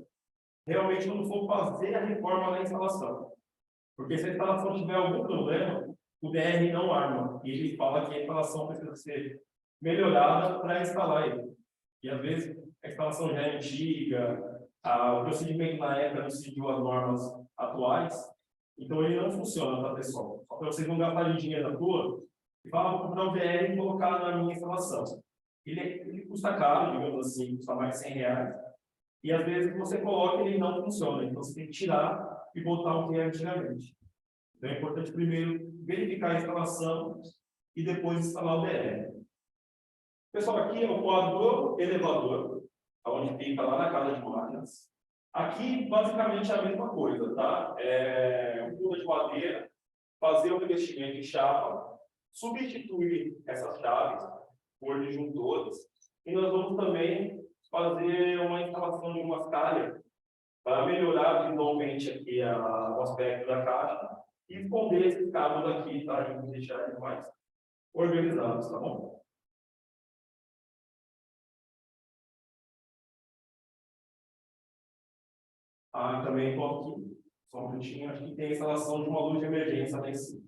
[SPEAKER 6] realmente quando for fazer a reforma na instalação. Porque se a instalação tiver algum problema, o DR não arma. E ele fala que a instalação precisa ser melhorada para instalar ele. E às vezes a instalação já é antiga, o procedimento na época não seguiu as normas atuais, então ele não funciona, tá, pessoal? Só para vocês não gastarem dinheiro à toa, e fala, vou comprar o DR e colocar na minha instalação. Ele custa caro, digamos assim, custa mais de R$100. E às vezes você coloca e ele não funciona. Então você tem que tirar e botar o que é antigamente. Então é importante primeiro verificar a instalação e depois instalar o DR. Pessoal, aqui é o quadro elevador, onde fica lá na casa de máquinas. Aqui, basicamente, é a mesma coisa, tá? Um furo de madeira, fazer o revestimento em chapa, substituir essas chaves por disjuntores, e nós vamos também fazer uma instalação de umas calhas para melhorar visualmente aqui o aspecto da caixa e esconder esses cabos aqui, tá? E deixar eles mais organizados, tá bom? Ah, e também estou aqui, só um minutinho, acho que tem a instalação de uma luz de emergência lá em cima.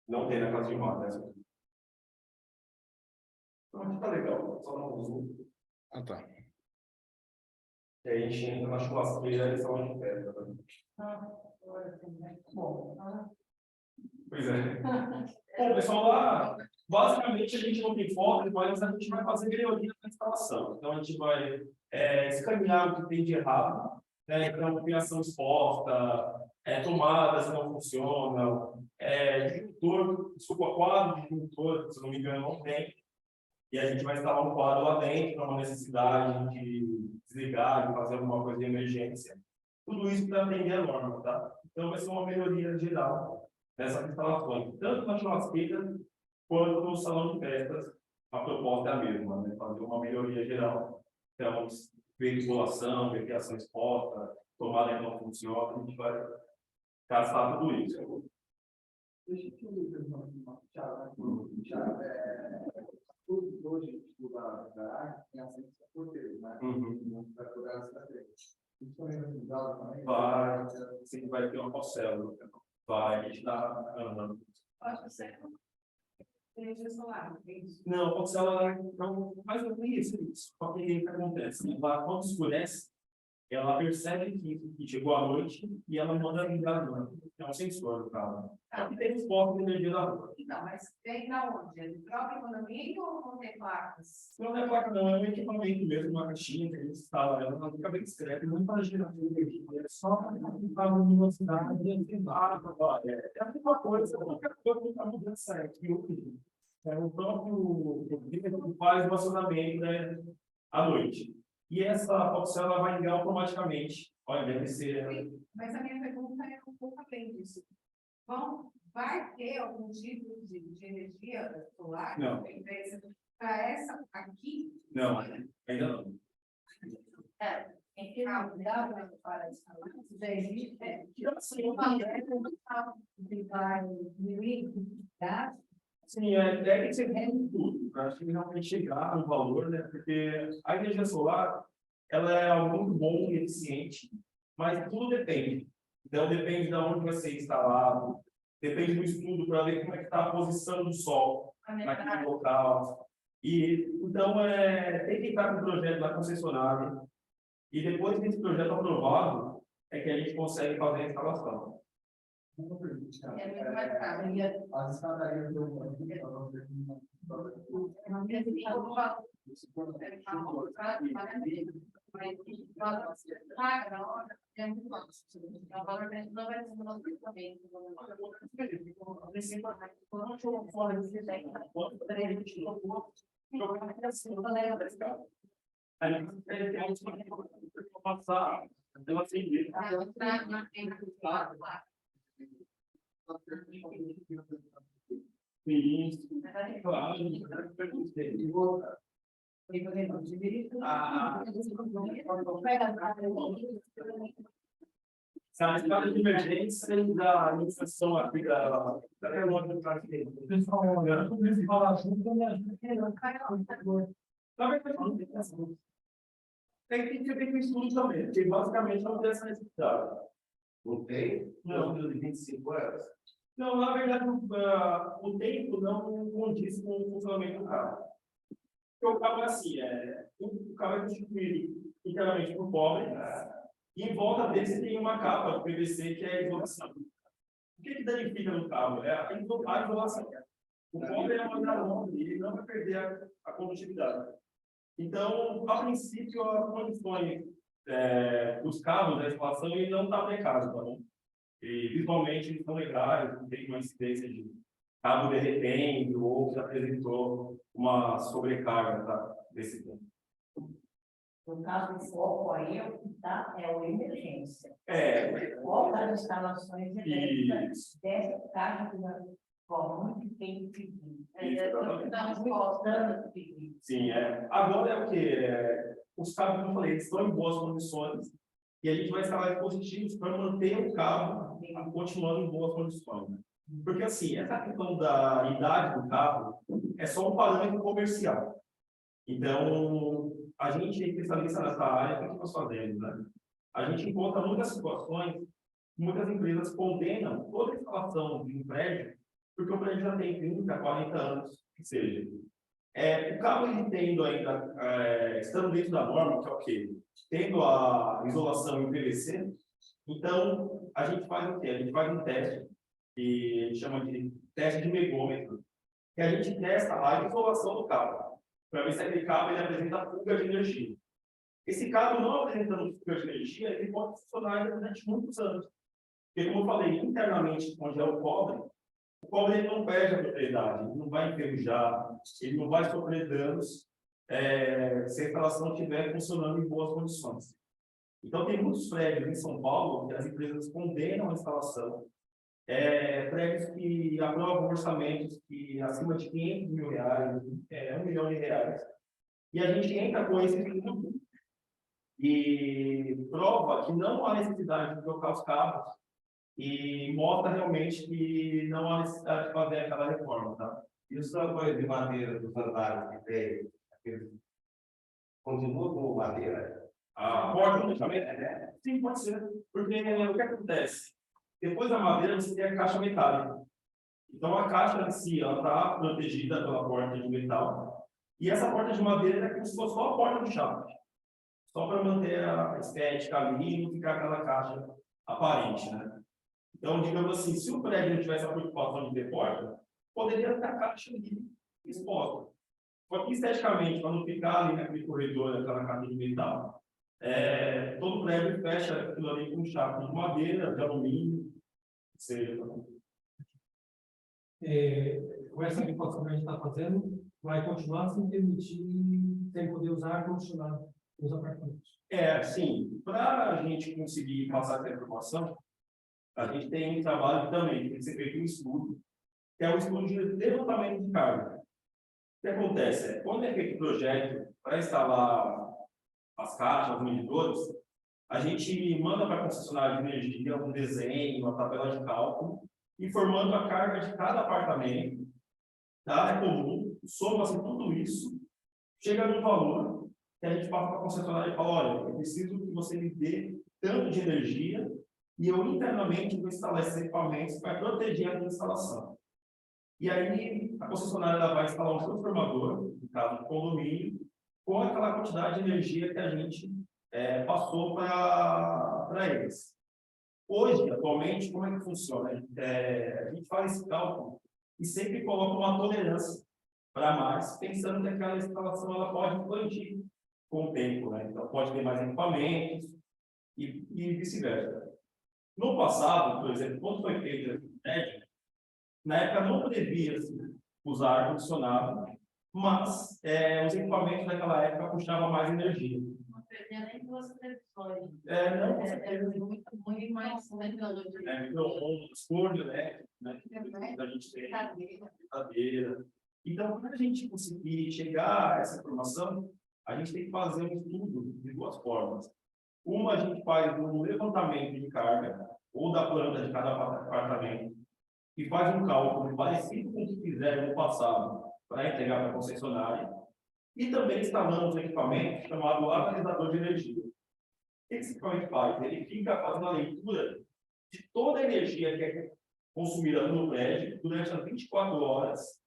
[SPEAKER 6] Não tem na casa de mar, né? Então, aqui tá legal, só não uso.
[SPEAKER 4] Ah, tá.
[SPEAKER 6] E aí a gente entra na churrasqueira e salão de festa. Tá?
[SPEAKER 3] Bom,
[SPEAKER 6] Pois é. Bom, pessoal, lá, basicamente a gente não tem foto, mas a gente vai fazer melhoria na instalação. Então, a gente vai escanear o que tem de errado, né? Então, fiação exposta, tomadas que não funcionam, disjuntor, desculpa, quadro de disjuntor, se não me engano, não tem. E a gente vai instalar um quadro lá dentro para uma necessidade de desligar, de fazer alguma coisa de emergência. Tudo isso para atender a norma, tá? Então, vai ser uma melhoria geral nessas instalações, tanto na churrasqueira quanto no salão de festas. A proposta é a mesma, né? Fazer uma melhoria geral. Então, ventilação, ventilação exposta, tomada que não funciona, a gente vai gastar tudo isso.
[SPEAKER 2] Deixa eu Thiago, tudo hoje da garagem tem acesso a porteiro, né? Para cuidar essa frente. Isso também vai mudar também?
[SPEAKER 6] Vai, sim, vai ter uma parcela. Vai, a gente dá.
[SPEAKER 3] acho que você energia solar, é isso.
[SPEAKER 6] Não, pode ser ela não, mas não é isso. Só que o que acontece? Ela, quando escurece, ela percebe que chegou a noite e ela manda ligar a noite. É um sensor do carro. Aqui tem os postos de energia da rua.
[SPEAKER 3] Então, mas vem da onde? É do próprio condomínio ou não tem placas?
[SPEAKER 6] Não é placa, não, é um equipamento mesmo, uma caixinha que a gente instala. Ela não fica bem discreta, não para gerar energia. É só para a luminosidade e é a mesma coisa, qualquer coisa que está mudando aqui. O próprio faz o acionamento, né, à noite. E essa fotossela vai ligar automaticamente. Olha, deve ser.
[SPEAKER 3] Mas a minha pergunta é um pouco além disso. Vai ter algum tipo de energia solar?
[SPEAKER 6] Não.
[SPEAKER 3] Para essa aqui?
[SPEAKER 6] Não, ainda não.
[SPEAKER 3] Tem que mudar para instalar. Já existe.
[SPEAKER 6] Sim, a ideia é que você vende tudo, para que realmente chegar no valor, né? Porque a energia solar, ela é algo muito bom e eficiente, mas tudo depende. Então, depende de onde vai ser instalado, depende do estudo para ver como é que está a posição do sol naquele local. E, então, tem que estar com o projeto da concessionária. E depois desse projeto aprovado, é que a gente consegue fazer a instalação.
[SPEAKER 3] É muito mais caro.
[SPEAKER 2] As escadarias do
[SPEAKER 6] A escada de emergência da administração aqui da loja do parque dele.
[SPEAKER 5] Pessoal, olha, tudo isso fala junto, né?
[SPEAKER 6] Na verdade, tem que ter um estudo também, porque basicamente não tem essa necessidade.
[SPEAKER 1] Não tem?
[SPEAKER 6] Não.
[SPEAKER 1] De 25 horas?
[SPEAKER 6] Não, na verdade, o tempo não condiz com o funcionamento do carro. Porque o carro é assim, o carro é constituído inteiramente por cobre, e em volta dele tem uma capa de PVC que é a isolação. O que danifica no carro? É a isolação. O cobre é uma gravão e ele não vai perder a condutividade. Então, a princípio, as condições dos carros, da instalação, ele não está precário, tá bom? E visualmente eles são legais, não tem uma incidência de cabo derretendo ou que apresentou uma sobrecarga, tá? Desse tempo.
[SPEAKER 3] No caso do foco aí, o que está é o emergência.
[SPEAKER 6] É.
[SPEAKER 3] O foco das instalações elétricas
[SPEAKER 6] Isso.
[SPEAKER 3] dessa carga comum que tem que pedir.
[SPEAKER 6] Exatamente.
[SPEAKER 3] Postando pedir.
[SPEAKER 6] Sim, agora é o que? Os cabos, como eu falei, eles estão em boas condições e a gente vai instalar dispositivos para manter o cabo continuando em boas condições. Né? Porque, assim, essa questão da idade do carro é só um parâmetro comercial. Então, a gente é especialista nessa área, o que nós fazemos, né? A gente encontra muitas situações, muitas empresas condenam toda a instalação de um prédio, porque o prédio já tem 30, 40 anos, que seja. O carro, ele tendo ainda, estando dentro da norma, que é o quê? Tendo a isolação em PVC, então, a gente faz o quê? A gente faz um teste, que a gente chama de teste de megômetro, que a gente testa a isolação do cabo, para ver se aquele cabo ele apresenta fuga de energia. Esse cabo não apresentando fuga de energia, ele pode funcionar ainda durante muitos anos. Porque, como eu falei, internamente, onde é o cobre ele não perde a propriedade, ele não vai enferrujar, ele não vai sofrer danos se a instalação estiver funcionando em boas condições. Então, tem muitos prédios em São Paulo que as empresas condenam a instalação, prédios que aprovam orçamentos que acima de R$500 mil, R$1 milhão, e a gente entra com esse estudo e prova que não há necessidade de trocar os carros e mostra realmente que não há necessidade de fazer aquela reforma, tá?
[SPEAKER 4] E os tamanhos de madeira dos andares que tem, aqueles, continua com madeira?
[SPEAKER 6] A porta do fechamento, sim, pode ser. Porque o que acontece? Depois da madeira, você tem a caixa metálica. Então, a caixa em si, ela está protegida pela porta de metal. E essa porta de madeira é como se fosse só a porta do shaft. Só para manter a estética ali e não ficar aquela caixa aparente, né? Então, digamos assim, se o prédio não tivesse a preocupação de ter porta, poderia ter a caixa ali exposta. Só que, esteticamente, para não ficar ali naquele corredor, naquela caixa de metal, todo prédio fecha aquilo ali com chapa de madeira, de alumínio, seja.
[SPEAKER 5] Com essa adequação que a gente está fazendo, vai continuar sem permitir, sem poder usar ar-condicionado nos apartamentos.
[SPEAKER 6] Sim, para a gente conseguir passar essa informação, a gente tem um trabalho também, que tem que ser feito um estudo, que é o estudo de levantamento de carga. O que acontece? Quando é feito o projeto para instalar as caixas, os medidores, a gente manda para a concessionária de energia um desenho, uma tabela de cálculo, informando a carga de cada apartamento, da área comum, soma-se tudo isso, chega num valor que a gente passa para a concessionária e fala, olha, eu preciso que você me dê tanto de energia e eu internamente vou instalar esses equipamentos para proteger a minha instalação. E aí a concessionária ela vai instalar um transformador, no caso do condomínio, com aquela quantidade de energia que a gente passou para eles. Hoje, atualmente, como é que funciona? A gente faz esse cálculo e sempre coloca uma tolerância para mais, pensando que aquela instalação ela pode expandir com o tempo, né? Então, pode ter mais equipamentos e vice-versa. No passado, por exemplo, quando foi feito esse prédio, na época não devia usar ar-condicionado, mas os equipamentos daquela época puxavam mais energia.
[SPEAKER 3] Não perdia nem duas televisões.
[SPEAKER 6] Não,
[SPEAKER 3] Era muito mais tecnologia.
[SPEAKER 6] micro-ondas, forno elétrico, né? A gente tem cadeira. Então, para a gente conseguir chegar a essa informação, a gente tem que fazer um estudo de duas formas. Uma, a gente faz um levantamento de carga, ou da planta de cada apartamento, e faz um cálculo parecido com o que fizeram no passado, para entregar para a concessionária. E também instalamos um equipamento chamado analisador de energia. O que esse equipamento faz? Ele fica fazendo a leitura de toda a energia que é consumida no prédio durante as 24 horas,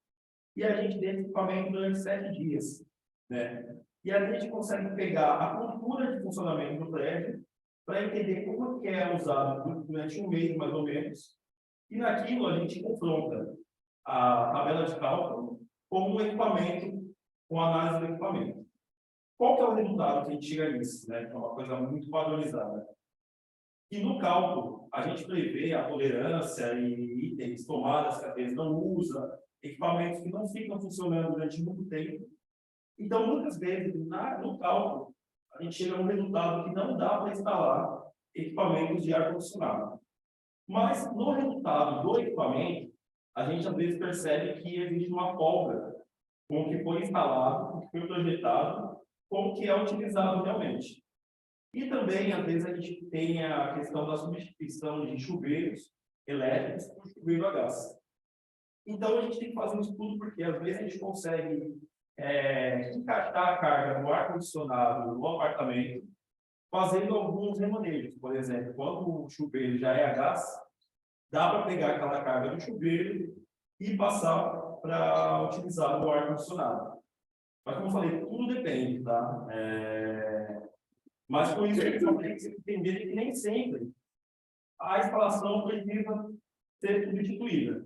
[SPEAKER 6] e a gente tem esse equipamento durante 7 dias, né? E a gente consegue pegar a cultura de funcionamento do prédio para entender como que é usado durante um mês, mais ou menos, e naquilo a gente confronta a tabela de cálculo com o equipamento, com a análise do equipamento. Qual que é o resultado que a gente chega nisso, né? É uma coisa muito padronizada. E no cálculo, a gente prevê a tolerância e itens, tomadas que às vezes não usa, equipamentos que não ficam funcionando durante muito tempo. Então, muitas vezes, no cálculo, a gente chega a um resultado que não dá para instalar equipamentos de ar-condicionado. Mas, no resultado do equipamento, a gente às vezes percebe que existe uma folga com o que foi instalado, com o que foi projetado, com o que é utilizado realmente. E também, às vezes, a gente tem a questão da substituição de chuveiros elétricos por chuveiro a gás. Então, a gente tem que fazer um estudo, porque às vezes a gente consegue encaixar a carga no ar-condicionado no apartamento, fazendo alguns remanejos. Por exemplo, quando o chuveiro já é a gás, dá para pegar aquela carga do chuveiro e passar para utilizar no ar-condicionado. Mas, como eu falei, tudo depende, tá? Mas, com isso, a gente tem que entender que nem sempre a instalação precisa ser substituída.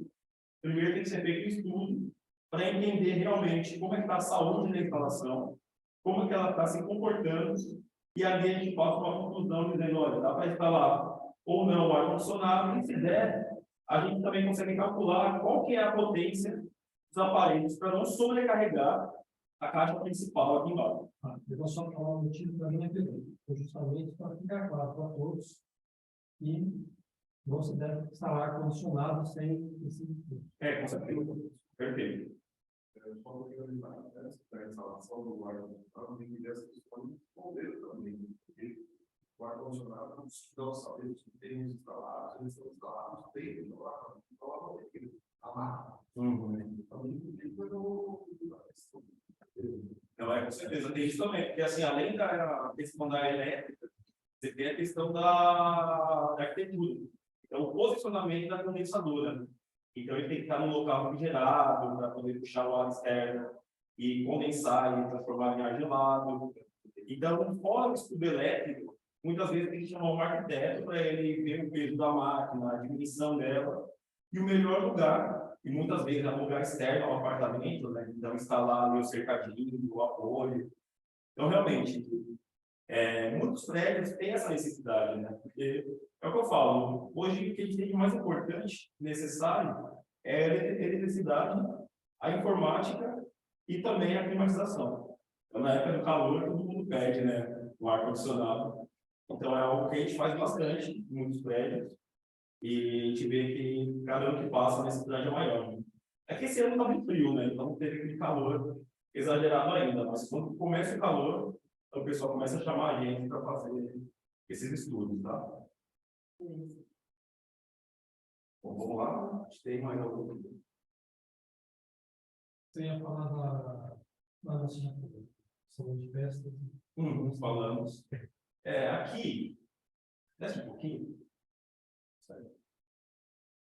[SPEAKER 6] Primeiro tem que ser feito um estudo para entender realmente como é que está a saúde da instalação, como é que ela está se comportando, e ali a gente passa uma conclusão dizendo, olha, dá para instalar ou não o ar-condicionado, e se der, a gente também consegue calcular qual que é a potência dos aparelhos para não sobrecarregar a caixa principal aqui embaixo.
[SPEAKER 5] Eu vou só falar um motivo para minha pergunta, justamente para ficar claro para todos que não se deve instalar ar-condicionado sem esse.
[SPEAKER 6] Com certeza. Perfeito.
[SPEAKER 1] Só vou finalizar, essa instalação do ar-condicionado tem que ver essa questão de bombeiro também, porque o ar-condicionado, não sabemos que tem instalados, eles estão instalados dentro do ar-condicionado, a máquina.
[SPEAKER 6] Não, com certeza, tem isso também, porque assim, além da questão da elétrica, você tem a questão da arquitetura. Então, o posicionamento da condensadora, né? Então, ele tem que estar num local refrigerado para poder puxar o ar externo e condensar e transformar em ar gelado. Então, fora o estudo elétrico, muitas vezes tem que chamar um arquiteto para ele ver o peso da máquina, a dimensão dela, e o melhor lugar, e muitas vezes é um lugar externo ao apartamento, né? Então, instalar ali o cercadinho, o apoio. Então, realmente, muitos prédios têm essa necessidade, né? Porque é o que eu falo, hoje o que a gente tem de mais importante, necessário, é a eletricidade, a informática e também a climatização. Então, na época do calor, todo mundo pede, né, o ar-condicionado. Então, é algo que a gente faz bastante em muitos prédios, e a gente vê que cada ano que passa a necessidade é maior. Né? É que esse ano está muito frio, né? Então, não teve aquele calor exagerado ainda, mas quando começa o calor, então, o pessoal começa a chamar a gente para fazer esses estudos, tá? Bom, vamos lá. A gente tem mais algum.
[SPEAKER 5] Você ia falar da nossa salão de festa.
[SPEAKER 6] Falamos. Aqui, desce um pouquinho.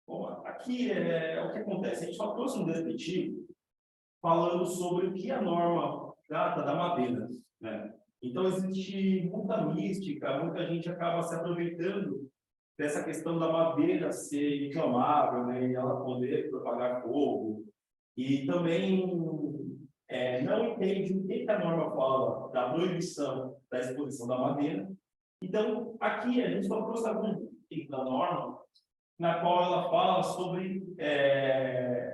[SPEAKER 6] Bom, aqui é o que acontece. A gente só trouxe um descritivo falando sobre o que a norma trata da madeira, né? Então, existe muita mística, muita gente acaba se aproveitando dessa questão da madeira ser inflamável, né, e ela poder propagar fogo. E também não entende o que a norma fala da proibição da exposição da madeira. Então, aqui a gente só trouxe alguns itens da norma, na qual ela fala sobre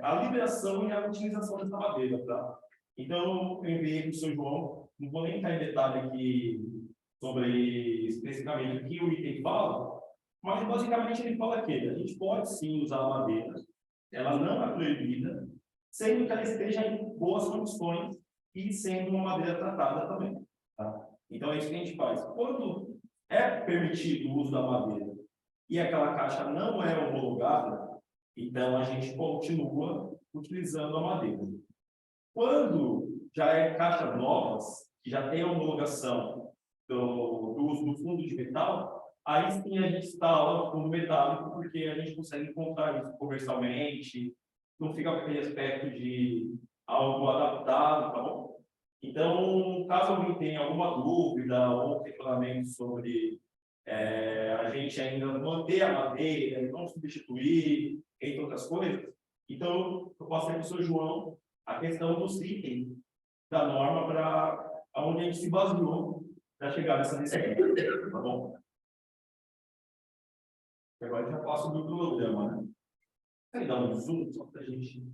[SPEAKER 6] a liberação e a utilização dessa madeira, tá? Então, eu enviei para o Sr. João, não vou nem entrar em detalhe aqui sobre especificamente o que o item fala, mas basicamente ele fala que a gente pode sim usar a madeira, ela não é proibida, sendo que ela esteja em boas condições e sendo uma madeira tratada também. Tá? Então, é isso que a gente faz. Quando é permitido o uso da madeira e aquela caixa não é homologada, então a gente continua utilizando a madeira. Quando já é caixas novas, que já tem a homologação do uso do fundo de metal, aí sim a gente instala o fundo metálico, porque a gente consegue encontrar isso comercialmente, não fica com aquele aspecto de algo adaptado, tá bom? Então, caso alguém tenha alguma dúvida ou questionamento sobre a gente ainda manter a madeira e não substituir, entre outras coisas, então eu passei para o Sr. João a questão dos itens da norma para onde a gente se baseou para chegar nessa decisão, tá bom? Agora já passo do programa, né? Quer dar um zoom só para a gente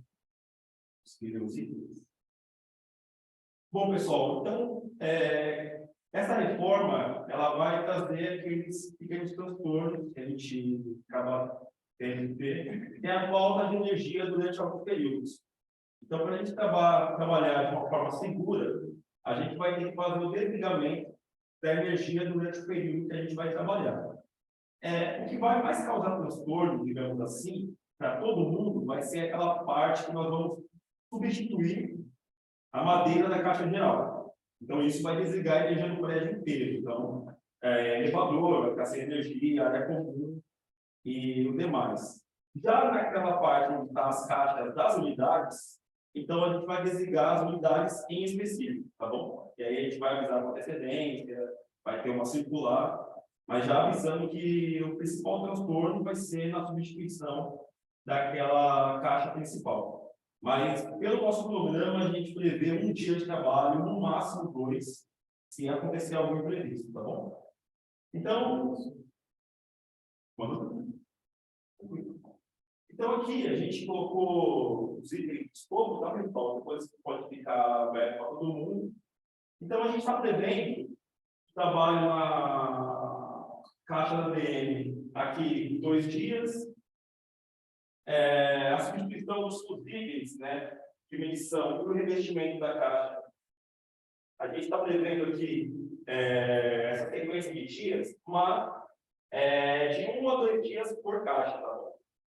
[SPEAKER 6] escrever os itens? Bom, pessoal, então, essa reforma, ela vai trazer aqueles pequenos transtornos que a gente acaba tendo que ter, que é a falta de energia durante alguns períodos. Então, para a gente trabalhar de uma forma segura, a gente vai ter que fazer o desligamento da energia durante o período que a gente vai trabalhar. O que vai mais causar transtorno, digamos assim, para todo mundo, vai ser aquela parte que nós vamos substituir a madeira da caixa geral. Então, isso vai desligar a energia do prédio inteiro. Então, elevador, vai ficar sem energia, área comum e o demais. Já naquela parte onde estão as caixas das unidades, então a gente vai desligar as unidades em específico, tá bom? E aí a gente vai avisar com antecedência, vai ter uma circular, mas já avisando que o principal transtorno vai ser na substituição daquela caixa principal. Mas, pelo nosso programa, a gente prevê um dia de trabalho, no máximo 2, se acontecer algum imprevisto, tá bom? Então, aqui a gente colocou os itens de escopo, tá, pessoal? Depois pode ficar aberto para todo mundo. Então, a gente está prevendo trabalho na caixa da DM aqui 2 dias. A substituição dos fusíveis, né, de medição e o revestimento da caixa. A gente está prevendo aqui essa sequência de dias, de 1 a 2 dias por caixa, tá bom?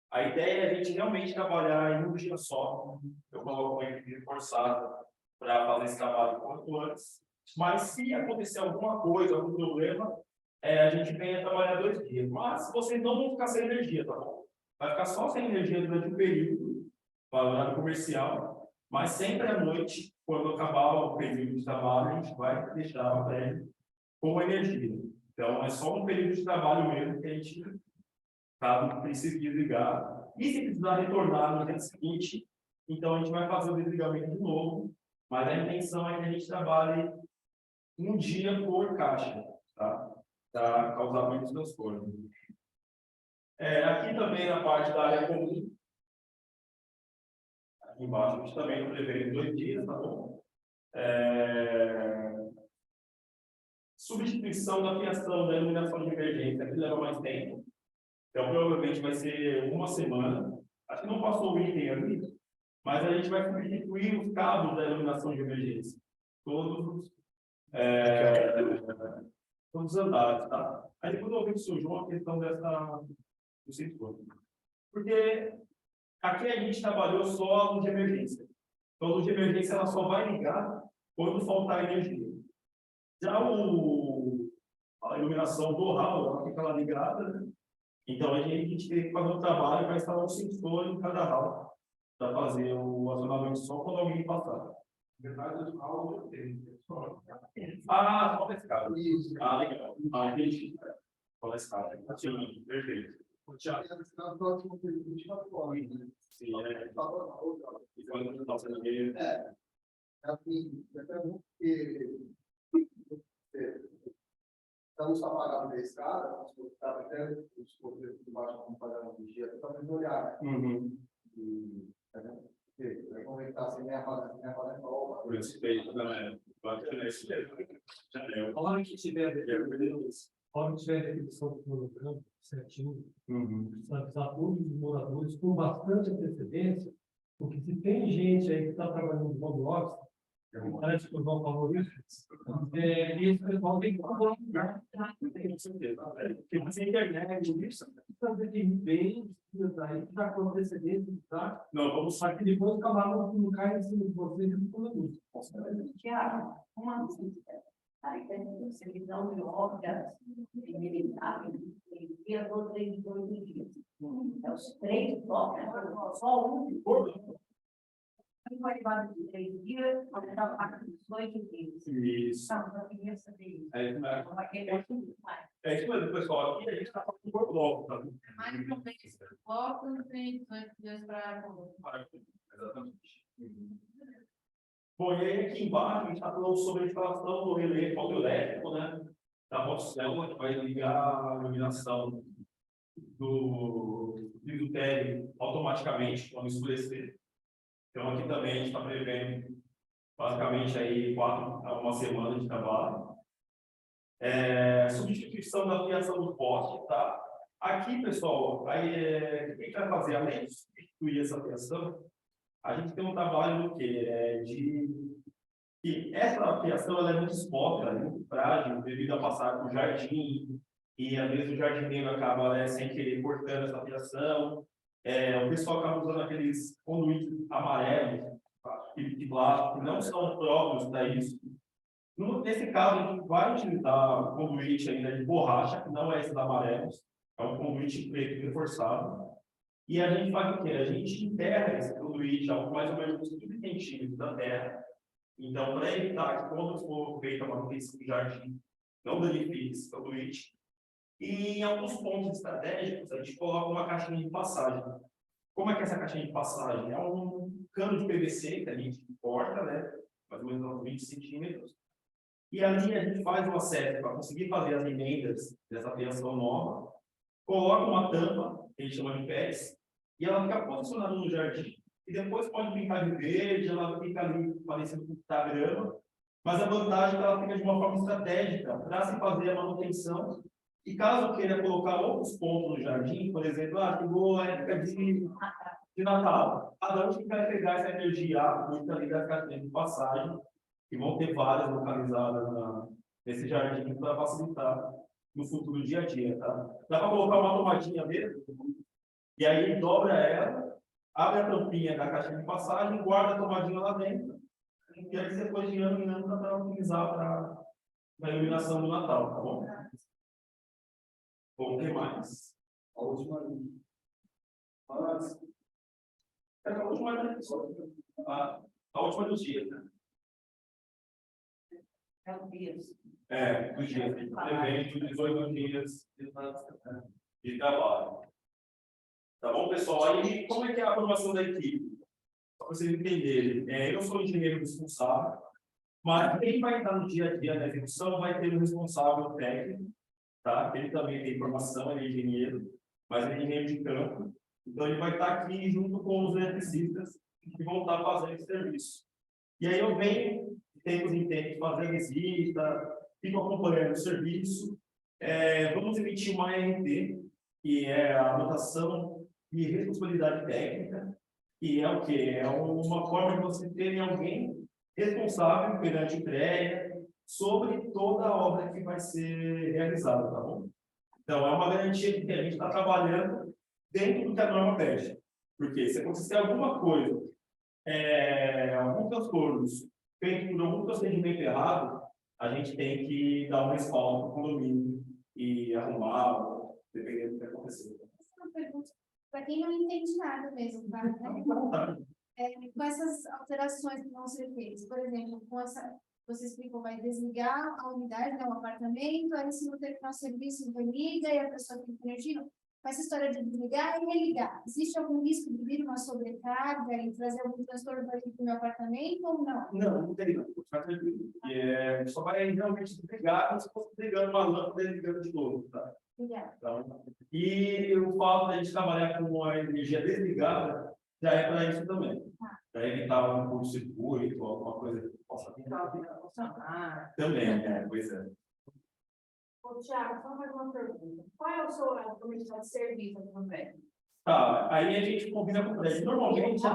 [SPEAKER 6] A ideia é a gente realmente trabalhar em um dia só. Eu coloco uma equipe forçada para fazer esse trabalho quanto antes. Mas se acontecer alguma coisa, algum problema, a gente vem a trabalhar 2 dias. Mas vocês não vão ficar sem energia, tá bom? Vai ficar só sem energia durante o período, horário comercial, mas sempre à noite, quando acabar o período de trabalho, a gente vai deixar o prédio com energia. Então, é só um período de trabalho mesmo que a gente, caso precise desligar. E se precisar retornar no dia seguinte, então a gente vai fazer o desligamento de novo, mas a intenção é que a gente trabalhe um dia por caixa, tá? Para causar menos transtorno. Aqui também na parte da área comum, aqui embaixo a gente também prevê 2 dias, tá bom? Substituição da fiação da iluminação de emergência, que leva mais tempo. Então, provavelmente vai ser 1 semana. Acho que não passou o item ali, mas a gente vai substituir os cabos da iluminação de emergência. Todos os andares, tá? Aí depois eu vi que surgiu a questão do setor. Porque aqui a gente trabalhou só a luz de emergência. Então, a luz de emergência ela só vai ligar quando faltar energia. Já a iluminação do hall, ela fica lá ligada, né? Então, a gente tem que fazer um trabalho para instalar um sensor em cada hall, para fazer o acionamento só quando alguém passar.
[SPEAKER 1] Verdade, do hall eu tenho.
[SPEAKER 6] Só nesse caso. Legal. Entendi. Só nesse caso. Sim, perfeito. Tiago.
[SPEAKER 2] Na próxima pergunta, 24 horas, né?
[SPEAKER 6] Sim,
[SPEAKER 2] Assim, eu pergunto que estamos apagados da escada, está até os poderes de baixo como pagando de dia, está fazendo olhar. Como ele está sem minha fazenda nova.
[SPEAKER 6] Por respeito, né? Bacana esse
[SPEAKER 5] A hora que tiver a definição do cronograma certinho, precisa avisar todos os moradores com bastante antecedência, porque se tem gente aí que está trabalhando no home office, parece que o João falou isso, esse pessoal tem que colaborar. Porque você internet, isso fazer bem, aí já com antecedência, tá?
[SPEAKER 6] Não, vamos
[SPEAKER 5] Só que depois acabar não cai em cima de vocês e tudo isso.
[SPEAKER 3] Tiago, uma dúvida. Aí tem servidão de obras militar, e as outras de 2 dias. Então, os 3 blocos, só um. Não vai levar de 3 dias, vai dar parte dos 2 dias.
[SPEAKER 6] Isso.
[SPEAKER 3] Não, eu queria saber isso.
[SPEAKER 6] Então,
[SPEAKER 3] Vai querer tudo mais.
[SPEAKER 6] isso mesmo, pessoal. Aqui a gente está falando por bloco, tá?
[SPEAKER 7] Mais não tem blocos, tem 18 dias para.
[SPEAKER 6] Exatamente. Bom, e aí aqui embaixo a gente está falando sobre a instalação do relé fotoelétrico, né? Da rotação, que vai ligar a iluminação do piso térreo automaticamente quando escurecer. Então aqui também a gente está prevendo basicamente aí 4 a 1 semana de trabalho. Substituição da fiação do poste, tá? Aqui, pessoal, aí, o que a gente vai fazer? Além de substituir essa fiação, a gente tem um trabalho do quê? Que essa fiação ela é muito exposta, muito frágil, devido a passar por jardim, e às vezes o jardineiro acaba, né, sem querer, cortando essa fiação. O pessoal acaba usando aqueles conduítes amarelos, de plástico, que não são próprios para isso. Nesse caso, a gente vai utilizar conduíte ainda de borracha, que não é esses amarelos, é um conduíte preto reforçado. E a gente faz o quê? A gente enterra esse conduíte a mais ou menos uns 15 centímetros da terra. Então, para evitar que quando for feita a manutenção do jardim, não danifique esse conduíte. E em alguns pontos estratégicos, a gente coloca uma caixinha de passagem. Como é que é essa caixinha de passagem? É um cano de PVC que a gente corta, né? Mais ou menos uns 20 centímetros. E ali a gente faz o acesso para conseguir fazer as emendas dessa fiação nova. Coloca uma tampa, que a gente chama de pés, e ela fica posicionada no jardim. E depois pode pintar de verde, ela fica ali parecendo com a grama. Mas a vantagem é que ela fica de uma forma estratégica para se fazer a manutenção. E caso queira colocar outros pontos no jardim, por exemplo, chegou a época de Natal. A gente vai pegar essa energia muito ali das caixinhas de passagem, que vão ter várias localizadas nesse jardim para facilitar no futuro dia a dia, tá? Dá para colocar uma tomadinha mesmo, e aí dobra ela, abre a tampinha da caixa de passagem, guarda a tomadinha lá dentro, e aí depois de ano em ano dá para utilizar para a iluminação do Natal, tá bom? Bom, o que mais?
[SPEAKER 2] A última.
[SPEAKER 6] A última dos dias, né? Dos dias. Evento, 18 dias de trabalho. Tá bom, pessoal? Aí, como é que é a formação da equipe? Para vocês entenderem. Eu sou o engenheiro responsável, mas quem vai estar no dia a dia da execução vai ter um responsável técnico, tá? Ele também tem formação, ele é engenheiro, mas ele é engenheiro de campo. Então, ele vai estar aqui junto com os eletricistas que vão estar fazendo esse serviço. E aí eu venho, de tempos em tempos, fazer visita, fico acompanhando o serviço. Vamos emitir uma ART, que é a anotação de responsabilidade técnica, que é o quê? É uma forma de você ter alguém responsável perante o CREA sobre toda a obra que vai ser realizada, tá bom? Então, é uma garantia de que a gente está trabalhando dentro do que a norma pede. Porque se acontecer alguma coisa, algum transtorno feito por algum procedimento errado, a gente tem que dar um respaldo para o condomínio e arrumar, dependendo do que acontecer.
[SPEAKER 8] Uma pergunta para quem não entende nada mesmo, tá? Com essas alterações que vão ser feitas, por exemplo, você explicou, vai desligar a unidade, um apartamento, aí se não terminar o serviço, liga e a pessoa tem energia. Com essa história de desligar e religar, existe algum risco de vir uma sobrecarga e trazer algum transtorno para o meu apartamento ou não?
[SPEAKER 6] Não tem, não. Está tranquilo. Só vai realmente desligar como se fosse desligando uma lâmpada e desligando de novo, tá? Então, e o fato de a gente trabalhar com a energia desligada já é para isso também. Para evitar um curto-circuito ou alguma coisa que possa vir. Também, pois é.
[SPEAKER 3] Tiago, só mais uma pergunta. Qual é o seu comercial de serviço aqui no prédio?
[SPEAKER 6] Tá, aí a gente combina com o prédio. Normalmente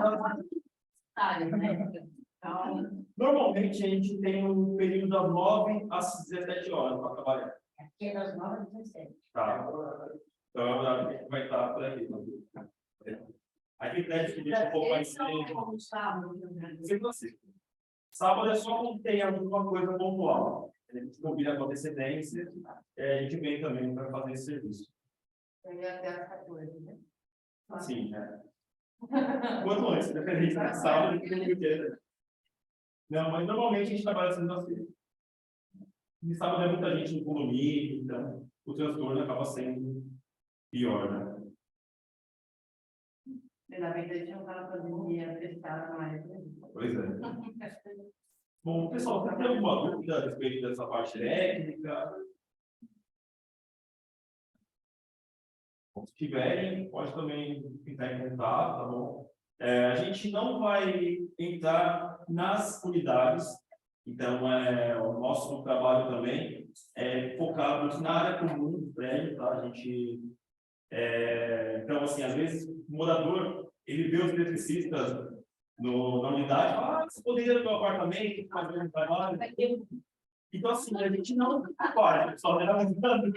[SPEAKER 6] a gente tem um período das 9 às 17 horas para trabalhar.
[SPEAKER 3] Aqui é das 9 às 17.
[SPEAKER 6] Tá. Então a gente vai estar por aqui. Aí tem prédio que deixa um pouco mais cedo. Sempre assim. Sábado é só quando tem alguma coisa pontual. A gente combina com antecedência, a gente vem também para fazer esse serviço.
[SPEAKER 3] Até às 14, né?
[SPEAKER 6] Sim, quanto antes, independente da sábado, não, mas normalmente a gente trabalha segunda-feira. E sábado é muita gente no condomínio, então o transtorno acaba sendo pior, né?
[SPEAKER 3] Ainda bem que a gente não estava fazendo dinheiro fechado mais.
[SPEAKER 6] Pois é. Bom, pessoal, tem alguma dúvida a respeito dessa parte técnica? Bom, se tiverem, pode também ficar em contato, tá bom? A gente não vai entrar nas unidades, então o nosso trabalho também é focado na área comum do prédio, tá? A gente, então, assim, às vezes o morador, ele vê os eletricistas na unidade, você poderia ir no meu apartamento, fazer um trabalho. Então, assim, a gente não pode, só analisando.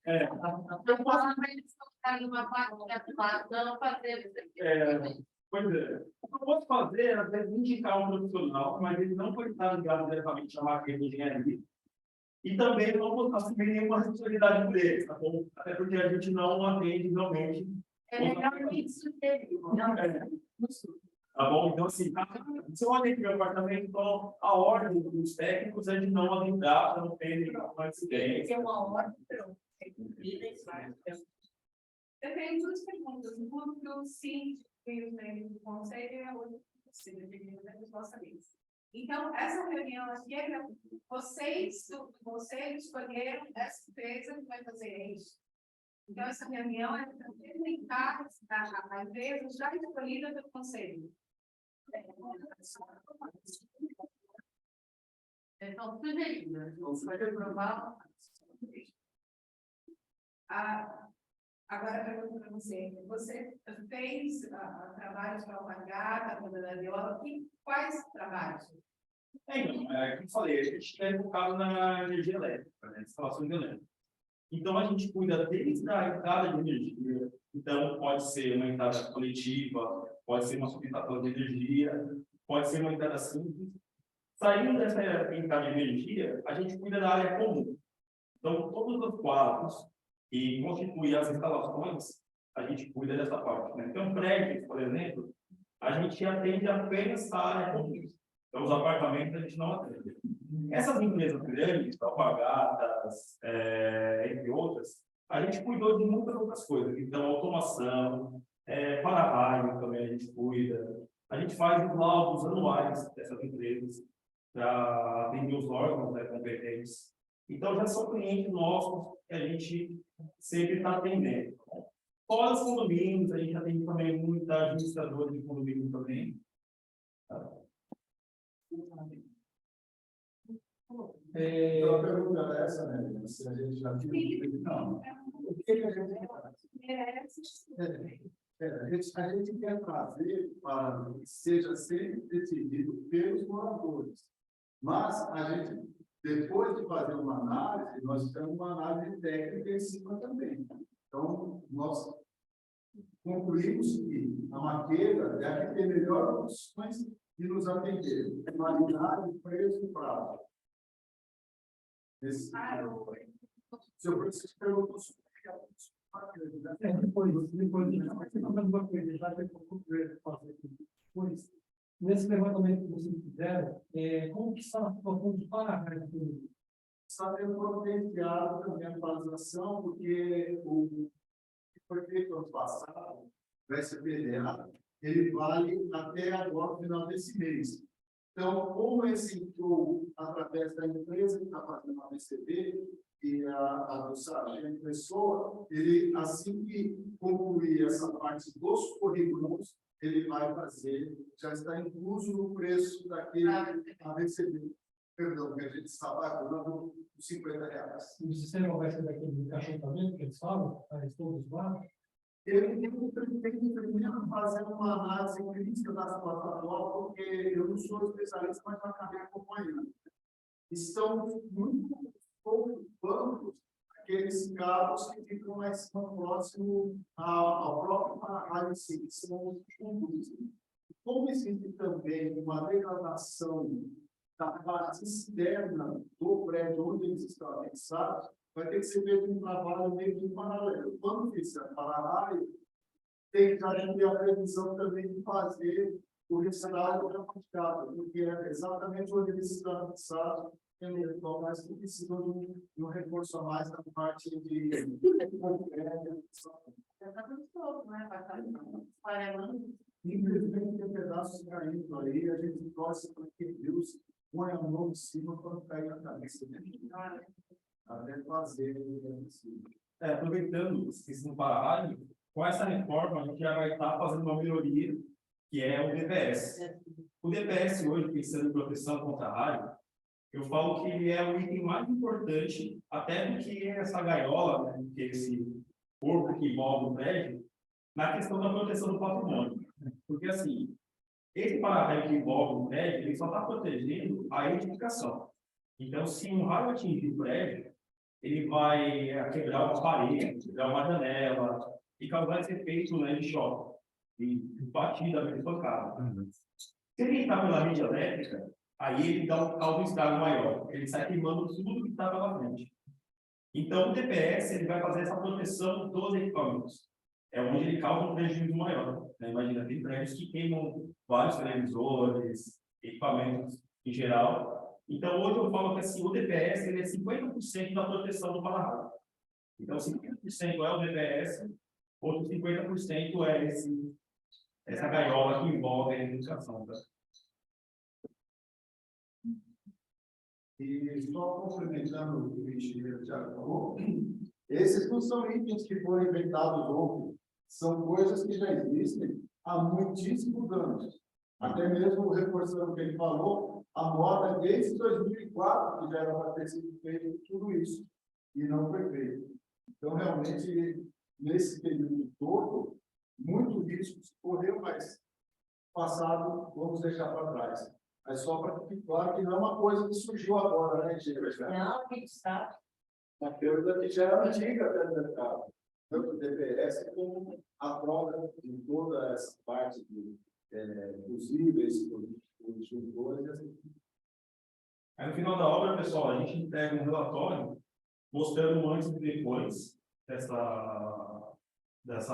[SPEAKER 6] É,
[SPEAKER 7] Eu posso para eles colocarem uma plaquinha do lado, não fazer.
[SPEAKER 6] pois é. O que eu posso fazer é, às vezes, indicar um profissional, mas ele não pode estar ligado diretamente à máquina de engenharia. E também não vou assumir nenhuma responsabilidade por ele, tá bom? Até porque a gente não atende realmente.
[SPEAKER 7] É melhor isso ter.
[SPEAKER 6] Tá bom? Então, assim, se eu atendo meu apartamento, então a ordem dos técnicos é de não alugar, não ter uma incidência.
[SPEAKER 7] Tem uma ordem, pronto.
[SPEAKER 9] Eu tenho duas perguntas. Uma que o síndico e os membros do conselho e a outra possível de responsabilidades. Então, essa reunião aqui é vocês do conselho escolheram essa empresa que vai fazer isso. Então, essa reunião é para delimitar a empresa já escolhida pelo conselho.
[SPEAKER 7] Então, sugeridas. Pode aprovar.
[SPEAKER 9] Agora, a pergunta para você. Você fez trabalhos para o Alpargata, para a Viola, quais trabalhos?
[SPEAKER 6] Então, como eu falei, a gente está focado na energia elétrica, na instalação de elétrica. Então, a gente cuida desde a entrada de energia. Então, pode ser uma entrada coletiva, pode ser uma subestação de energia, pode ser uma entrada simples. Saindo dessa entrada de energia, a gente cuida da área comum. Então, todos os quadros que constituem as instalações, a gente cuida dessa parte, né? Então, prédios, por exemplo, a gente atende apenas a área comum. Então, os apartamentos a gente não atende. Essas empresas grandes, Alpargatas, entre outras, a gente cuidou de muitas outras coisas. Então, automação, para-raio também a gente cuida. A gente faz os laudos anuais dessas empresas para atender os órgãos, né, competentes. Então, já são clientes nossos que a gente sempre está atendendo. Fora os condomínios, a gente atende também muita administradora de condomínio também.
[SPEAKER 2] Então, a pergunta é essa, né? Se a gente já tinha. Não. O que a gente faz? A gente quer trazer para que seja sempre decidido pelos moradores. Mas a gente, depois de fazer uma análise, nós temos uma análise técnica em cima também. Então, nós concluímos que a Maqueda é a que tem melhores condições de nos atender. Qualidade, preço e prazo. Seu Francisco perguntou sobre
[SPEAKER 5] depois, nesse levantamento que vocês fizeram, como que está a situação de para-raio?
[SPEAKER 2] está tendo providenciado também a atualização, porque o que foi feito ano passado, o SPDA, ele vale até agora, no final desse mês. Então, como esse entrou através da empresa que está fazendo a PCB, e a do Sargento Pessoa, ele, assim que concluir essa parte dos currículos, ele vai fazer, já está incluso no preço daquele a receber. Perdão, que a gente estava pagando os R$50.
[SPEAKER 5] O sistema vai ser daquele encaixotamento que eles falam, para todos lá?
[SPEAKER 2] Eu tenho que primeiro fazer uma análise crítica das plataformas, porque eu não sou especialista, mas eu acabei acompanhando. Estão muito poucos bancos aqueles cabos que ficam mais próximo ao próprio para-raio, que são os fundos. Como existe também uma degradação da parte externa do prédio onde eles estão anexados, vai ter que ser feito um trabalho meio que paralelo. Quando fizer para-raio, tem que já ter a previsão também de fazer o restauro da fachada, porque é exatamente onde eles estão anexados, tem locais que precisam de um reforço a mais na parte de infelizmente tem pedaços caindo aí, a gente torce para que Deus põe a mão em cima quando cair na cabeça dele. Até fazer
[SPEAKER 6] aproveitando esse para-raio, com essa reforma a gente já vai estar fazendo uma melhoria, que é o DPS. O DPS hoje, pensando em proteção contra raio, eu falo que ele é o item mais importante, até do que essa gaiola, né, que esse corpo que envolve o prédio, na questão da proteção do patrimônio. Porque, assim, esse para-raio que envolve o prédio, ele só está protegendo a edificação. Então, se um raio atingir o prédio, ele vai quebrar uma parede, quebrar uma janela e causar esse efeito, né, de choque, de batida, de pancada. Se ele está pela rede elétrica, aí ele causa um estrago maior, porque ele sai queimando tudo que está pela frente. Então, o DPS ele vai fazer essa proteção dos equipamentos. É onde ele causa um prejuízo maior. Né? Imagina, tem prédios que queimam vários televisores, equipamentos em geral. Então, hoje eu falo que assim, o DPS ele é 50% da proteção do para-raio. Então, 50% é o DPS, outro 50% é essa gaiola que envolve a educação. Tá?
[SPEAKER 2] E só complementando o que o engenheiro Thiago falou, esses não são itens que foram inventados ontem, são coisas que já existem há muitíssimos anos. Até mesmo reforçando o que ele falou, a moda desde 2004 que já era para ter sido feito tudo isso, e não foi feito. Então, realmente, nesse período todo, muito risco se correu, mas passado, vamos deixar para trás. Mas só para ficar claro que não é uma coisa que surgiu agora, né, Gê?
[SPEAKER 3] Não, a gente sabe.
[SPEAKER 2] Uma coisa que já era antiga até no mercado. Tanto o DPS como a prova de toda essa parte possíveis, os juntores.
[SPEAKER 6] Aí, no final da obra, pessoal, a gente entrega um relatório mostrando o antes e depois dessa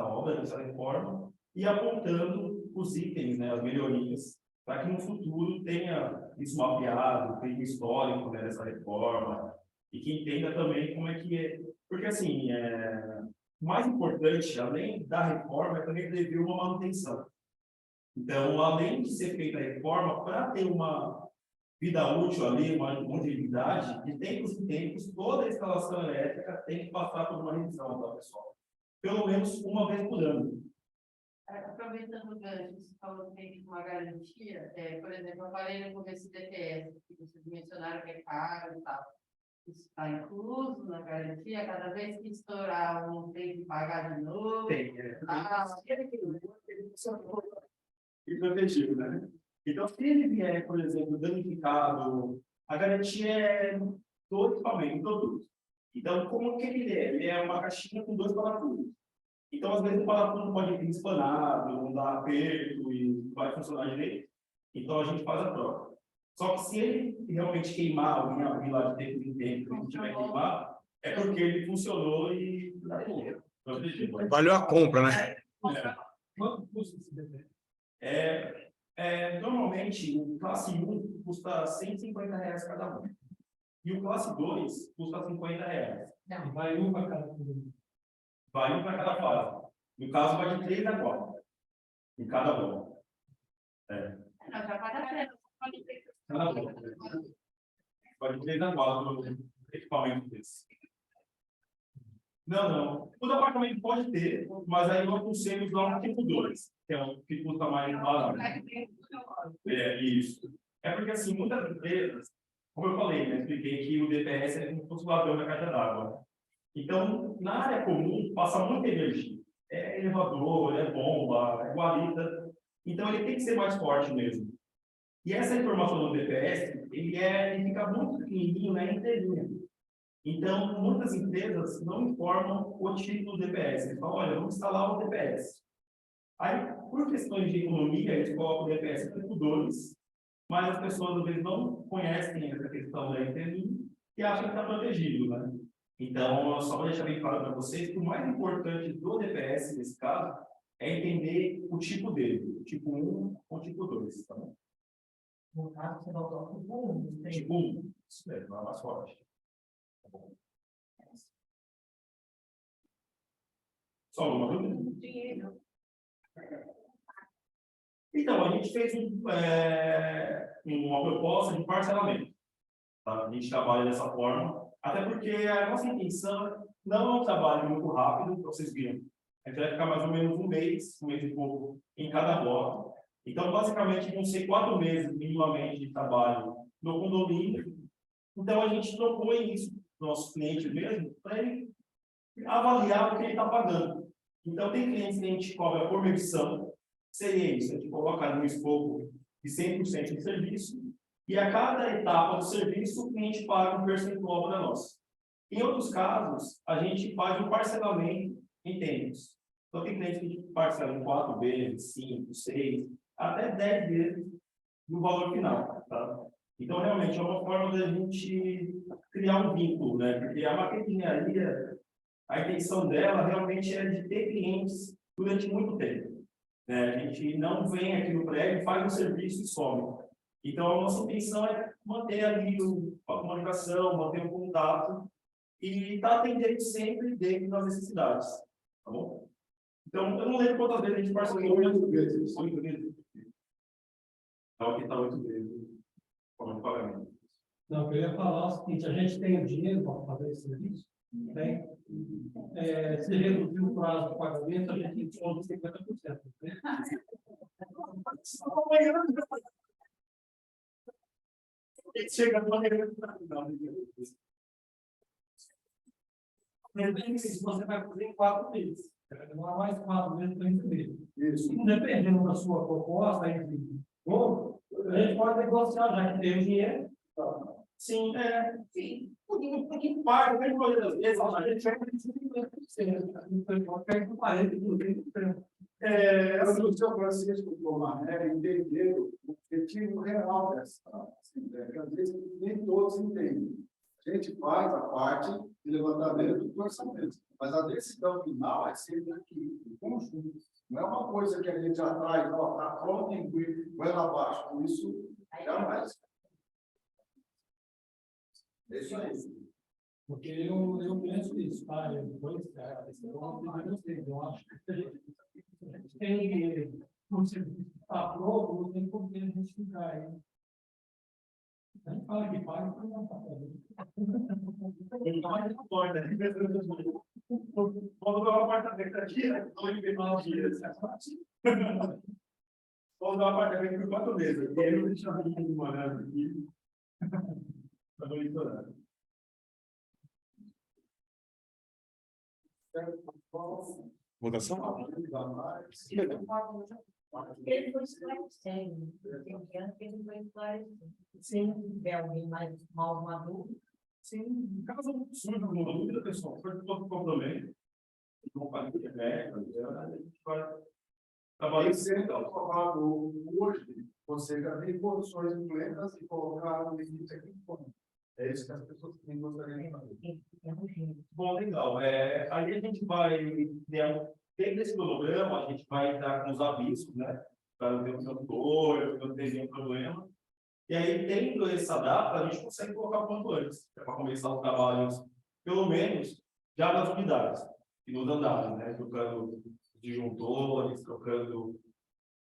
[SPEAKER 6] obra, dessa reforma, e apontando os itens, né, as melhorias, para que no futuro tenha isso mapeado, tenha um histórico, né, dessa reforma, e que entenda também como é que é. Porque, assim, o mais importante, além da reforma, é também prever uma manutenção. Então, além de ser feita a reforma, para ter uma vida útil ali, uma longevidade, de tempos em tempos, toda a instalação elétrica tem que passar por uma revisão, tá, pessoal? Pelo menos uma vez por ano.
[SPEAKER 7] Aproveitando o gancho, você falou que tem uma garantia, por exemplo, eu falei no começo do DPS, que vocês mencionaram que é caro e tal. Isso está incluso na garantia, cada vez que estourar um tem que pagar de novo.
[SPEAKER 6] Tem, e protegido, né? Então, se ele vier, por exemplo, danificado, a garantia é do equipamento, produto. Então, como que ele é? Ele é uma caixinha com 2 parafusos. Então, às vezes, o parafuso pode vir espanado, não dá aperto e não vai funcionar direito. Então, a gente faz a troca. Só que se ele realmente queimar, alguém abrir lá de tempo em tempo, e não tiver queimar, é porque ele funcionou e dá dinheiro.
[SPEAKER 4] Valeu a compra, né?
[SPEAKER 5] Quanto custa esse DPS?
[SPEAKER 6] Normalmente, o classe 1 custa R$150 cada um. E o classe 2 custa R$50.
[SPEAKER 5] E vai um para cada um.
[SPEAKER 6] Vai um para cada fase. No caso, vai de 3 a 4. Em cada bloco.
[SPEAKER 7] Não, já paga certo.
[SPEAKER 6] Cada bloco. Vai de 3 a 4 no equipamento desse. Não. O apartamento pode ter, mas aí nós conseguimos lá um tipo 2, que é o que custa mais barato. Isso. É porque, assim, muitas empresas, como eu falei, né, expliquei que o DPS é como se fosse o ladrão da caixa d'água. Então, na área comum, passa muita energia. É elevador, é bomba, é guarita. Então, ele tem que ser mais forte mesmo. E essa informação do DPS, ele fica muito pequenininho na entrelinha. Então, muitas empresas não informam o tipo do DPS. Eles falam, olha, vamos instalar o DPS. Aí, por questões de economia, eles colocam o DPS tipo 2, mas as pessoas, às vezes, não conhecem essa questão da entrelinha e acham que está protegido, né? Então, só para deixar bem claro para vocês, que o mais importante do DPS, nesse caso, é entender o tipo dele, o tipo 1 ou o tipo 2, tá bom?
[SPEAKER 3] No caso, você voltou com o 1.
[SPEAKER 6] Tipo 1, isso mesmo, é mais forte. Tá bom? Só uma dúvida?
[SPEAKER 9] Dinheiro.
[SPEAKER 6] Então, a gente fez uma proposta de parcelamento. Tá? A gente trabalha dessa forma, até porque a nossa intenção não é um trabalho muito rápido, para vocês viram. A gente vai ficar mais ou menos um mês e pouco em cada bloco. Então, basicamente, vão ser 4 meses minimamente de trabalho no condomínio. Então, a gente propõe isso para o nosso cliente mesmo, para ele avaliar o que ele está pagando. Então, tem clientes que a gente cobra por medição, seria isso, a gente coloca no escopo de 100% de serviço, E a cada etapa do serviço, o cliente paga um percentual para nós. Em outros casos, a gente faz um parcelamento em tempos. Então, tem cliente que a gente parcela em 4 vezes, 5, 6, até 10 vezes no valor final. Tá? Então, realmente, é uma forma da gente criar um vínculo, né? Porque a maquinaria, a intenção dela realmente é de ter clientes durante muito tempo. Né? A gente não vem aqui no prédio, faz um serviço e some. Então, a nossa intenção é manter ali a comunicação, manter o contato e estar atendendo sempre dentro das necessidades. Tá bom? Então, eu não lembro quantas vezes a gente parcelou.
[SPEAKER 2] 8 vezes.
[SPEAKER 6] 8 vezes. Então, aqui está 8 vezes. Como pagamento.
[SPEAKER 5] Não, eu ia falar o seguinte, a gente tem o dinheiro para fazer esse serviço? Tem. Se reduzir o prazo do pagamento, a gente desconta 50%. Né?
[SPEAKER 6] Chega no
[SPEAKER 5] Se você vai fazer em 4 meses. Vai demorar mais 4 meses para receber.
[SPEAKER 2] Isso.
[SPEAKER 5] Dependendo da sua proposta, entre bom, a gente pode negociar, já que tem o dinheiro.
[SPEAKER 6] Sim,
[SPEAKER 9] Sim.
[SPEAKER 6] em parte, a maioria das vezes, a gente vai ter
[SPEAKER 5] 50%.
[SPEAKER 2] O seu Francisco Tomané entendeu o objetivo real dessa Assembleia, que às vezes nem todos entendem. A gente faz a parte de levantamento do orçamento, mas a decisão final é sempre aqui, em conjunto. Não é uma coisa que a gente já traz, está pronto e vai lá abaixo. Com isso, jamais. É isso aí.
[SPEAKER 5] Porque eu penso isso, tá? Depois, eu acho que a gente tem um serviço que está pronto, não tem por que a gente ficar aí. A gente fala que paga, mas não está fazendo.
[SPEAKER 6] Quando eu apartamento aqui, estou em 29 dias. Vou dar um apartamento por 4 meses. E aí eu deixo a minha morando aqui. Estou monitorando.
[SPEAKER 4] Votação?
[SPEAKER 3] Ele foi esclarecendo. Ele foi esclarecendo. Se tiver alguém mais mal maduro,
[SPEAKER 6] Sim, caso surja alguma dúvida, pessoal, for todo problema, não vai ter a gente vai trabalhar.
[SPEAKER 2] Esse então aprovado hoje, você já tem condições plenas de colocar o limite aqui em conta. É isso que as pessoas têm gostariam de fazer.
[SPEAKER 6] Bom, legal. Aí a gente vai, dentro desse cronograma, a gente vai dar com os avisos, né? Para não ter um cantor, para não ter nenhum problema. E aí, tendo essa data, a gente consegue colocar o quanto antes, para começar os trabalhos, pelo menos, já das unidades e nos andares, né? Trocando disjuntores,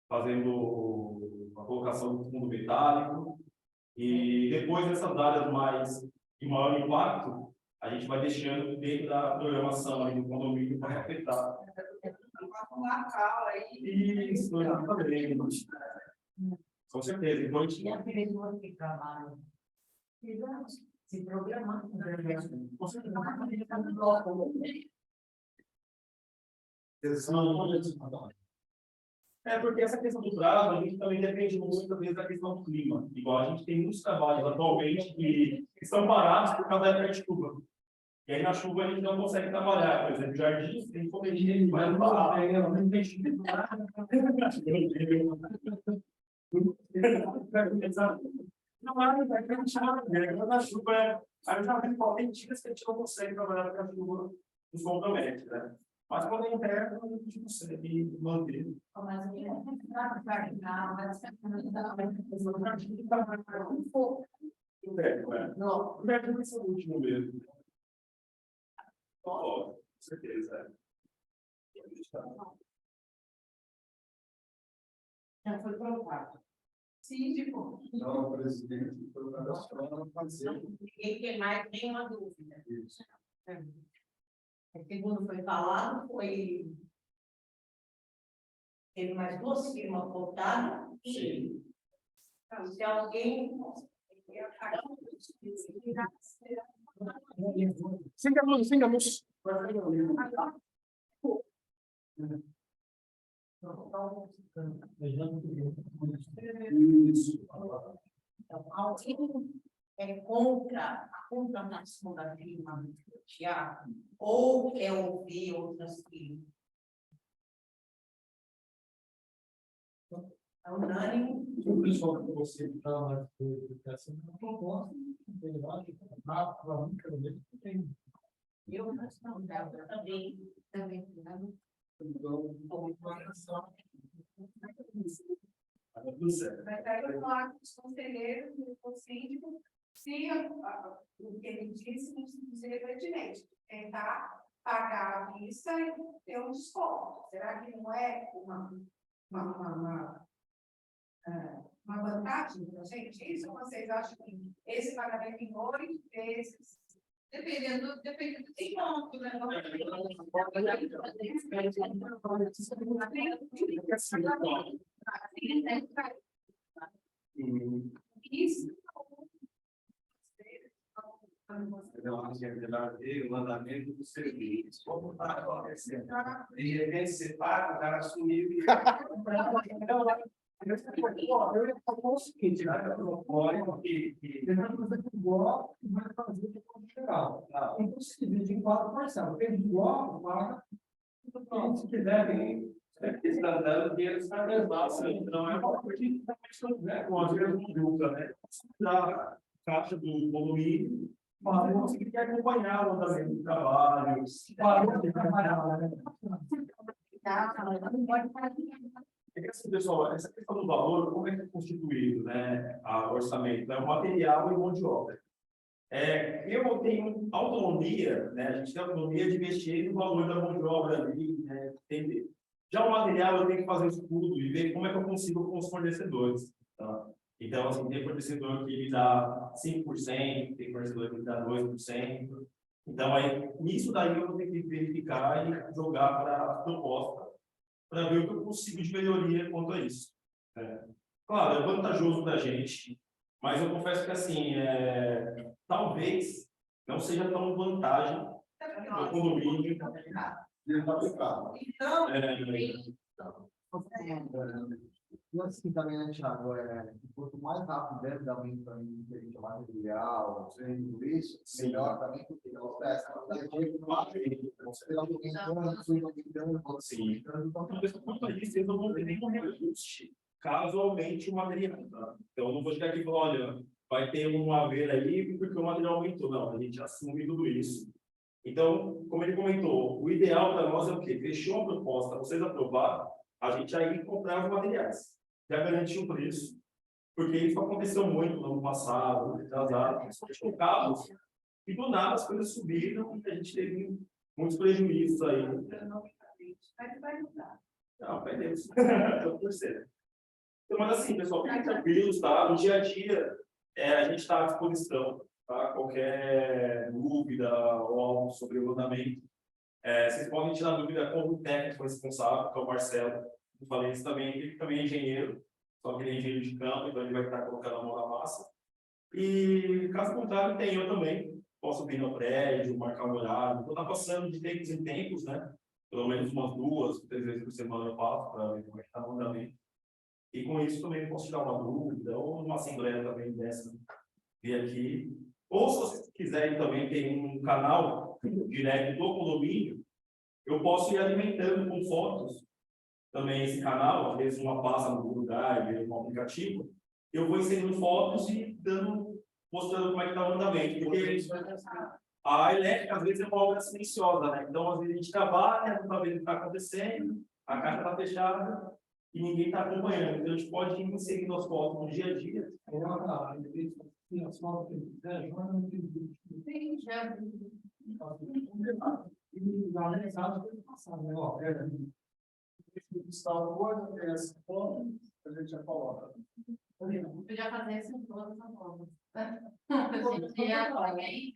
[SPEAKER 6] fazendo a colocação do fundo metálico. E depois dessas áreas de maior impacto, a gente vai deixando dentro da programação ali do condomínio para afetar.
[SPEAKER 9] Um local aí.
[SPEAKER 6] Isso, exatamente. Com certeza. Então, a gente...
[SPEAKER 3] e a pessoa que trabalha, se programar.
[SPEAKER 6] Com certeza. Porque essa questão do prazo, a gente também depende muitas vezes da questão do clima. Igual a gente tem muitos trabalhos atualmente que estão parados por causa da época de chuva. E aí na chuva a gente não consegue trabalhar. Por exemplo, jardim, tem que corrigir, mas não parar. Não é, vai fechar, né? Na chuva, aí já tem dias que a gente não consegue trabalhar porque a chuva nos compromete, né? Mas quando é inverno, a gente consegue manter.
[SPEAKER 3] Mas o que é
[SPEAKER 6] Inverno, né? Não, inverno vai ser o último mesmo. Com certeza.
[SPEAKER 3] já foi provado.
[SPEAKER 9] Síndico.
[SPEAKER 2] Então, o presidente foi para fazer.
[SPEAKER 3] Ninguém tem mais nenhuma dúvida.
[SPEAKER 2] Isso.
[SPEAKER 3] Segundo foi falado, teve mais 2 firmas votadas e se alguém
[SPEAKER 6] Cinco luz.
[SPEAKER 2] Isso.
[SPEAKER 3] Então, alguém é contra a contratação da firma do teatro ou quer ouvir outras firmas? É unânime.
[SPEAKER 5] O pessoal que você está mais educação, não proposta, eu acho que a única vez que tem.
[SPEAKER 3] Eu não dava também.
[SPEAKER 5] Então,
[SPEAKER 9] Mas aí eu falar com os conselheiros e com o síndico, se o que ele disse não se refletirmente, tentar pagar a vista e ter um desconto. Será que não é uma vantagem para a gente? Isso ou vocês acham que esse pagamento em 8 vezes?
[SPEAKER 7] Dependendo do tempo, né?
[SPEAKER 9] Isso.
[SPEAKER 1] O andamento do serviço. Vamos botar agora. De repente você paga, o cara sumiu e.
[SPEAKER 5] eu ia falar o seguinte, né? O bloco vai fazer de geral. Então, se divide em 4 parcelas. Tem bloco, paga. Se quiser, tem.
[SPEAKER 6] Está dando dinheiro, está reservado, então é uma coisa que com as vezes julga, né? Da caixa do condomínio, mas você que quer acompanhar o andamento do trabalho,
[SPEAKER 5] Parou de trabalhar, né?
[SPEAKER 6] é que assim, pessoal, essa questão do valor, como é que é constituído, né, o orçamento? É o material e mão de obra. Eu tenho autonomia, né, a gente tem autonomia de mexer no valor da mão de obra ali, né, entender. Já o material, eu tenho que fazer um estudo e ver como é que eu consigo com os fornecedores. Tá? Então, assim, tem fornecedor que ele dá 5%, tem fornecedor que ele dá 2%. Então, aí, nisso daí eu vou ter que verificar e jogar para a proposta, para ver o que eu consigo de melhoria quanto a isso. Claro, é vantajoso para a gente, mas eu confesso que, assim, talvez não seja tão vantagem no condomínio.
[SPEAKER 2] Ele está aplicado.
[SPEAKER 7] Então,
[SPEAKER 2] E assim também, né, Thiago, quanto mais rápido der o aumento para mim, que a gente chama de material, tudo isso, melhor também, porque ela oferece você tem aumentando,
[SPEAKER 6] Sim. Então, quanto a isso, eu não vou ter nenhum reajuste caso aumente o material. Tá? Então, eu não vou chegar aqui e falar, olha, vai ter um haver aí porque o material aumentou. Não, a gente assume tudo isso. Então, como ele comentou, o ideal para nós é o quê? Fechou a proposta, vocês aprovaram, a gente aí comprar os materiais. Já garantiu o preço, porque isso aconteceu muito no ano passado, atrasado, principalmente com carros, e do nada as coisas subiram e a gente teve muitos prejuízos aí.
[SPEAKER 9] Mas vai mudar.
[SPEAKER 6] Não, vai Deus. Então, torcer. Então, mas assim, pessoal, fiquem tranquilos, tá? No dia a dia, a gente está à disposição, tá? Qualquer dúvida ou algo sobre o andamento, vocês podem tirar dúvida com o técnico responsável, que é o Marcelo. Eu falei isso também, ele também é engenheiro, só que ele é engenheiro de campo, então ele vai estar colocando a mão na massa. E, caso contrário, tem eu também. Posso vir no prédio, marcar um horário. Vou estar passando de tempos em tempos, né? Pelo menos umas 2, 3 vezes por semana eu passo para ver como é que está o andamento. E com isso também posso tirar uma dúvida, ou uma assembleia também dessa, vir aqui. Ou se vocês quiserem também, tem um canal direto do condomínio, eu posso ir alimentando com fotos também esse canal, às vezes uma pasta no Google Drive, um aplicativo, eu vou inserindo fotos e mostrando como é que está o andamento, porque a elétrica às vezes é uma obra silenciosa, né? Então às vezes a gente trabalha, não está vendo o que está acontecendo, a casa está fechada e ninguém está acompanhando, então a gente pode ir inserindo as fotos no dia a dia.
[SPEAKER 5] As fotos que ele quiser, joga no vídeo.
[SPEAKER 7] sim, já.
[SPEAKER 5] E na mensagem que ele passar, né? Ó,
[SPEAKER 2] tal coisa, tem essa forma, a gente já coloca.
[SPEAKER 7] Podia fazer isso em todas as formas. A gente ia alguém.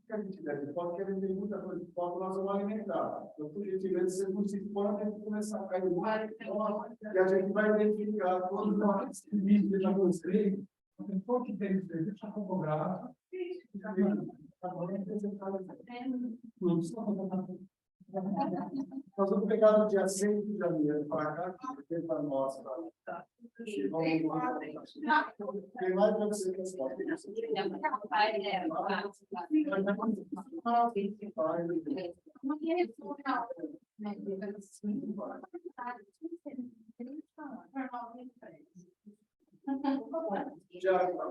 [SPEAKER 2] que a gente deve pode querer ter muita coisa de foto, nós vamos alimentar. Então, por gentileza, você não se expõe, a gente começar a cair e a gente vai identificar todos nós que vídeos que eu já mostrei.
[SPEAKER 5] Tem pouco que tem deixa fotográfico.
[SPEAKER 2] Nós vamos pegar no dia 6 de janeiro para cá, que é para nós. Tem mais para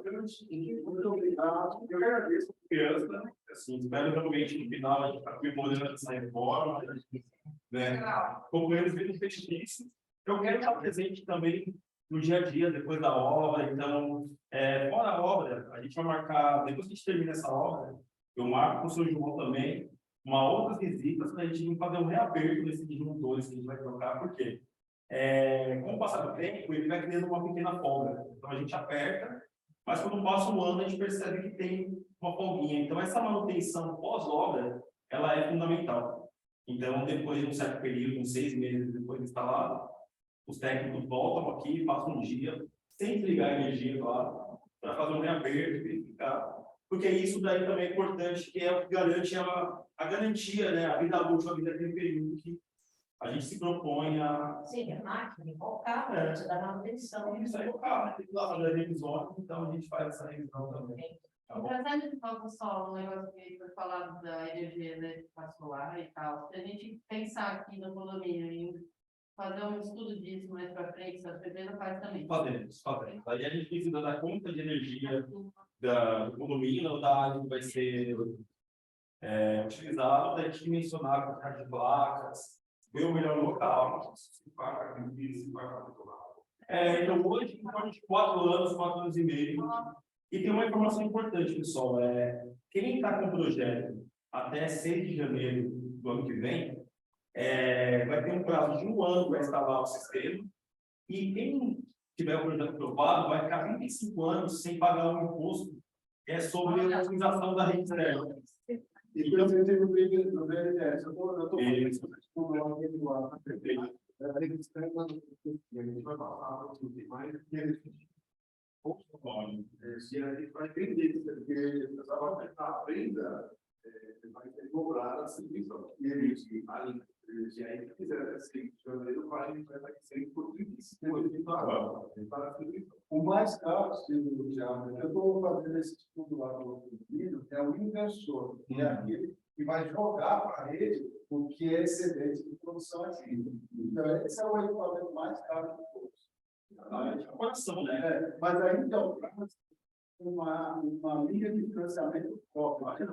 [SPEAKER 2] você que muito obrigado.
[SPEAKER 6] Eu agradeço a criança, assim, espero realmente no final a gente está comemorando essa reforma, né? Como eles viram difícil, eu quero estar presente também no dia a dia, depois da obra. Então, fora a obra, a gente vai marcar, depois que a gente termina essa obra, eu marco com o seu João também, uma outra visita para a gente fazer um reaberto desses disjuntores que a gente vai trocar, porque com o passar do tempo, ele vai criando uma pequena folga. Então, a gente aperta, mas quando passa um ano, a gente percebe que tem uma folguinha. Então, essa manutenção pós-obra, ela é fundamental. Então, depois de um certo período, uns 6 meses depois de instalado, os técnicos voltam aqui, passam um dia, sem desligar a energia, claro, para fazer um reaberto, verificar. Porque isso daí também é importante, que é o que garante a garantia, né, a vida útil, a vida daquele período que a gente se propõe a...
[SPEAKER 3] Sim, a máquina, igual o carro, a gente dá manutenção.
[SPEAKER 6] Isso aí é o carro, tem que lá fazer a revisão, então a gente faz essa revisão também. Tá bom?
[SPEAKER 7] Trazendo de volta só um negócio que foi falado da energia elétrica solar e tal, se a gente pensar aqui no condomínio e fazer um estudo disso mais para frente, a empresa faz também.
[SPEAKER 6] Fazemos. Aí a gente precisa da conta de energia do condomínio, ou da área que vai ser utilizado, para a gente dimensionar a quantidade de placas, ver o melhor local. Então, hoje, depois de 4 anos, 4 anos e meio, e tem uma informação importante, pessoal, quem está com o projeto até 6 de janeiro do ano que vem, vai ter um prazo de 1 ano para instalar o sistema, e quem tiver o projeto aprovado vai ficar 25 anos sem pagar um imposto sobre a utilização da rede externa.
[SPEAKER 2] E por exemplo, tem o BNDES, eu estou
[SPEAKER 1] Se a gente vai entender, porque a venda vai ser cobrada serviço. E se a gente fizer assim, vai ser por 35 anos.
[SPEAKER 2] o mais caro, Thiago, eu estou fazendo esse estudo lá no vídeo, é o inversor, que é aquele que vai jogar para a rede o que é excedente de produção aqui. Então, esse é o equipamento mais caro de todos. Mas aí, então, uma linha de financiamento própria.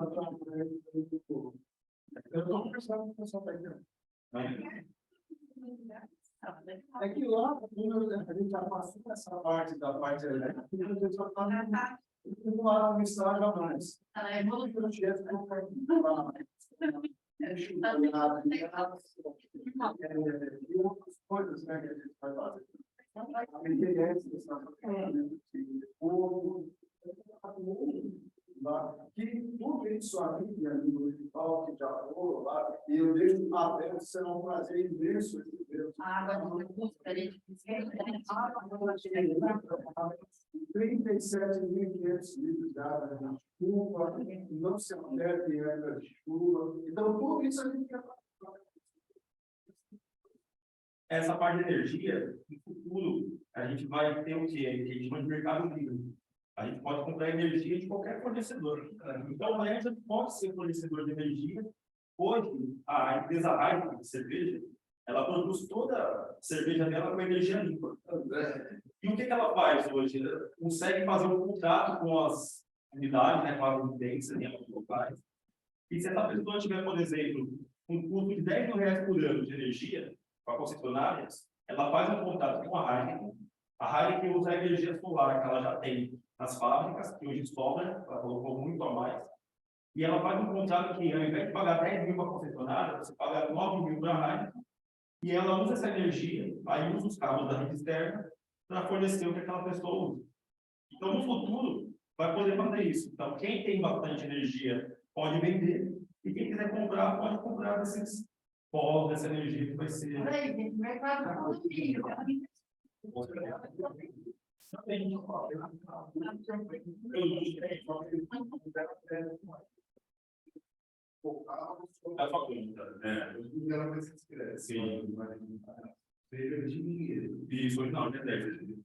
[SPEAKER 2] Eu estou conversando com o pessoal da igreja. É que lá, a gente já passou essa parte da parte elétrica, a gente só está no lado do estágio mais.
[SPEAKER 7] É muito
[SPEAKER 2] projeto e outras coisas, né, que a gente vai fazer. A interesse dessa que tudo isso ali, no edital que já foram lá, e eu deixo aberto, será um prazer imenso.
[SPEAKER 7] a água do custo, a gente
[SPEAKER 2] 37.500 litros de água na chuva, não se afeta em época de chuva. Então, tudo isso a gente quer.
[SPEAKER 6] Essa parte de energia, no futuro, a gente vai ter o que? A gente chama de mercado livre. A gente pode comprar energia de qualquer fornecedor. Então, a gente pode ser fornecedor de energia. Hoje, a empresa Heineken de cerveja, ela produz toda a cerveja dela com energia limpa. E o que ela faz hoje? Ela consegue fazer um contrato com as unidades, né, com as empresas locais. E se essa pessoa tiver, por exemplo, um custo de R$10.000 por ano de energia para concessionárias, ela faz um contrato com a Heineken. A Heineken usa a energia solar que ela já tem nas fábricas, que hoje sobra, ela colocou muito a mais. E ela faz um contrato que, ao invés de pagar 10 mil para a concessionária, você paga 9 mil para a Heineken. E ela usa essa energia, aí usa os cabos da rede externa para fornecer o que aquela pessoa usa. Então, no futuro, vai poder fazer isso. Então, quem tem bastante energia pode vender, e quem quiser comprar, pode comprar desses polos, dessa energia que vai ser.
[SPEAKER 7] Olha aí, gente, mercado do condomínio.
[SPEAKER 6] A faculdade, né?
[SPEAKER 1] Ela vai se inscrever.
[SPEAKER 6] Sim.
[SPEAKER 1] Seja de dinheiro.
[SPEAKER 6] Isso, não, já deve.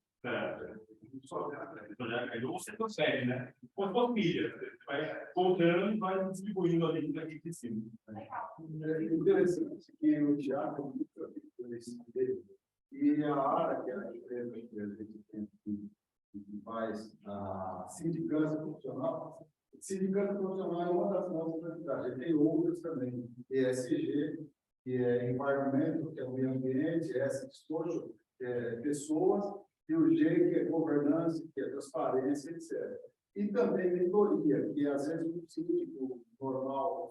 [SPEAKER 6] Aí você consegue, né? Por família, você vai contando e vai distribuindo ali daqui de cima.
[SPEAKER 2] É interessante que o Thiago e a área que a empresa que faz a sindicância profissional. Sindicância profissional é uma das nossas atividades. Tem outras também. ESG, que é environment, que é o meio ambiente, S, social, que é pessoas, e o G, que é governança, que é transparência, etc. E também mentoria, que às vezes um síndico normal,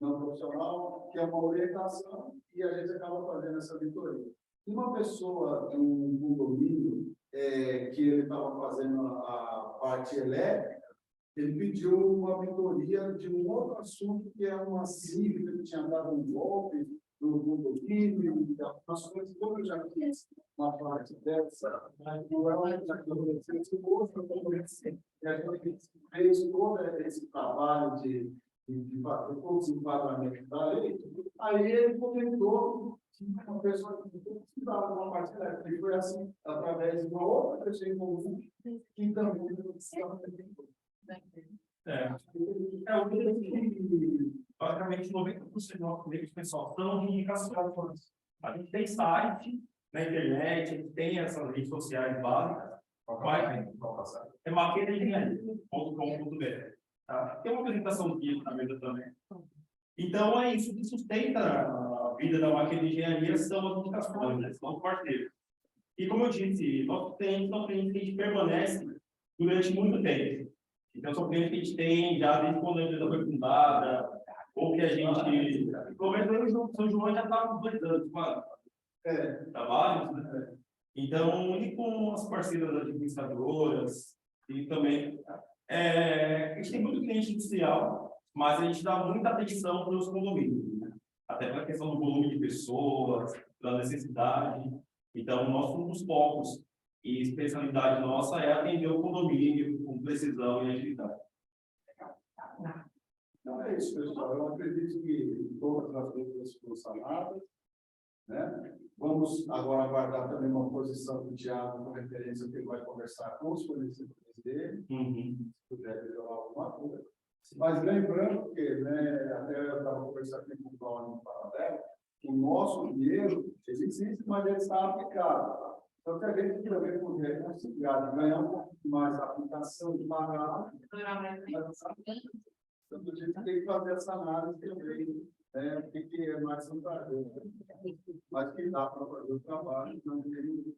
[SPEAKER 2] não profissional, que é uma orientação, e a gente acaba fazendo essa mentoria. Uma pessoa de um condomínio que ele estava fazendo a parte elétrica, ele pediu uma mentoria de um outro assunto, que é uma cívica que tinha dado um golpe no condomínio, as coisas todas já fiz uma parte dessa, mas não é uma coisa que fez todo esse trabalho de fazer todo esse enquadramento da lei. Aí ele comentou que uma pessoa que precisava de uma parte elétrica, e foi assim, através de uma outra pessoa em comum, que também precisava ter.
[SPEAKER 6] Basicamente, 90% dos nossos clientes, pessoal, são de indicação. A gente tem site na internet, a gente tem essas redes sociais básicas. É maquetaengenharia.com.br. Tá? Tem uma apresentação aqui na mesa também. Então, é isso que sustenta a vida da Maqueta Engenharia, são as indicações, né? São os parceiros. E, como eu disse, nossos clientes são clientes que a gente permanece durante muito tempo. Então, são clientes que a gente tem já desde quando a empresa foi fundada, ou que a gente. Pelo menos o São João já está com 2 anos, quase. Trabalhos, né? Então, e com as parceiras administradoras, e também. A gente tem muito cliente industrial, mas a gente dá muita atenção para os condomínios, né? Até pela questão do volume de pessoas, da necessidade. Então, um dos focos e especialidade nossa é atender o condomínio com precisão e agilidade.
[SPEAKER 2] Então é isso, pessoal. Eu acredito que todas as dúvidas foram sanadas, né? Vamos agora aguardar também uma posição do Thiago com referência que ele vai conversar com os fornecedores dele, se puder melhorar alguma coisa. Mas lembrando que, né, até eu estava conversando com o Paulo no paralelo, que o nosso dinheiro ele existe, mas ele está aplicado. Então, que a gente também poderia conseguir ganhar um pouco mais a aplicação de pagar. Então, a gente tem que fazer essa análise também, né? O que é mais vantajoso. Mas que dá para fazer o trabalho, não tem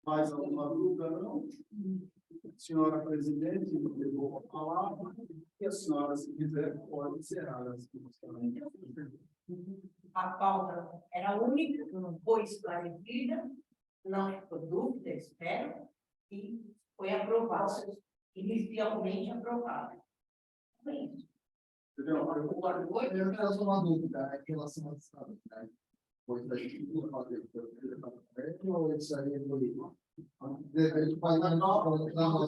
[SPEAKER 2] mais alguma dúvida, não? Senhora presidente, eu vou falar, e a senhora, se quiser, pode encerrar as questões.
[SPEAKER 3] A pauta era única, não foi esclarecida, não ficou dúvida, espero, e foi aprovado, inicialmente aprovado. Foi isso.
[SPEAKER 2] Entendeu? Eu quero uma dúvida em relação a isso. Pois a gente não fazer ou isso aí é bonito? Deve fazer nova, não,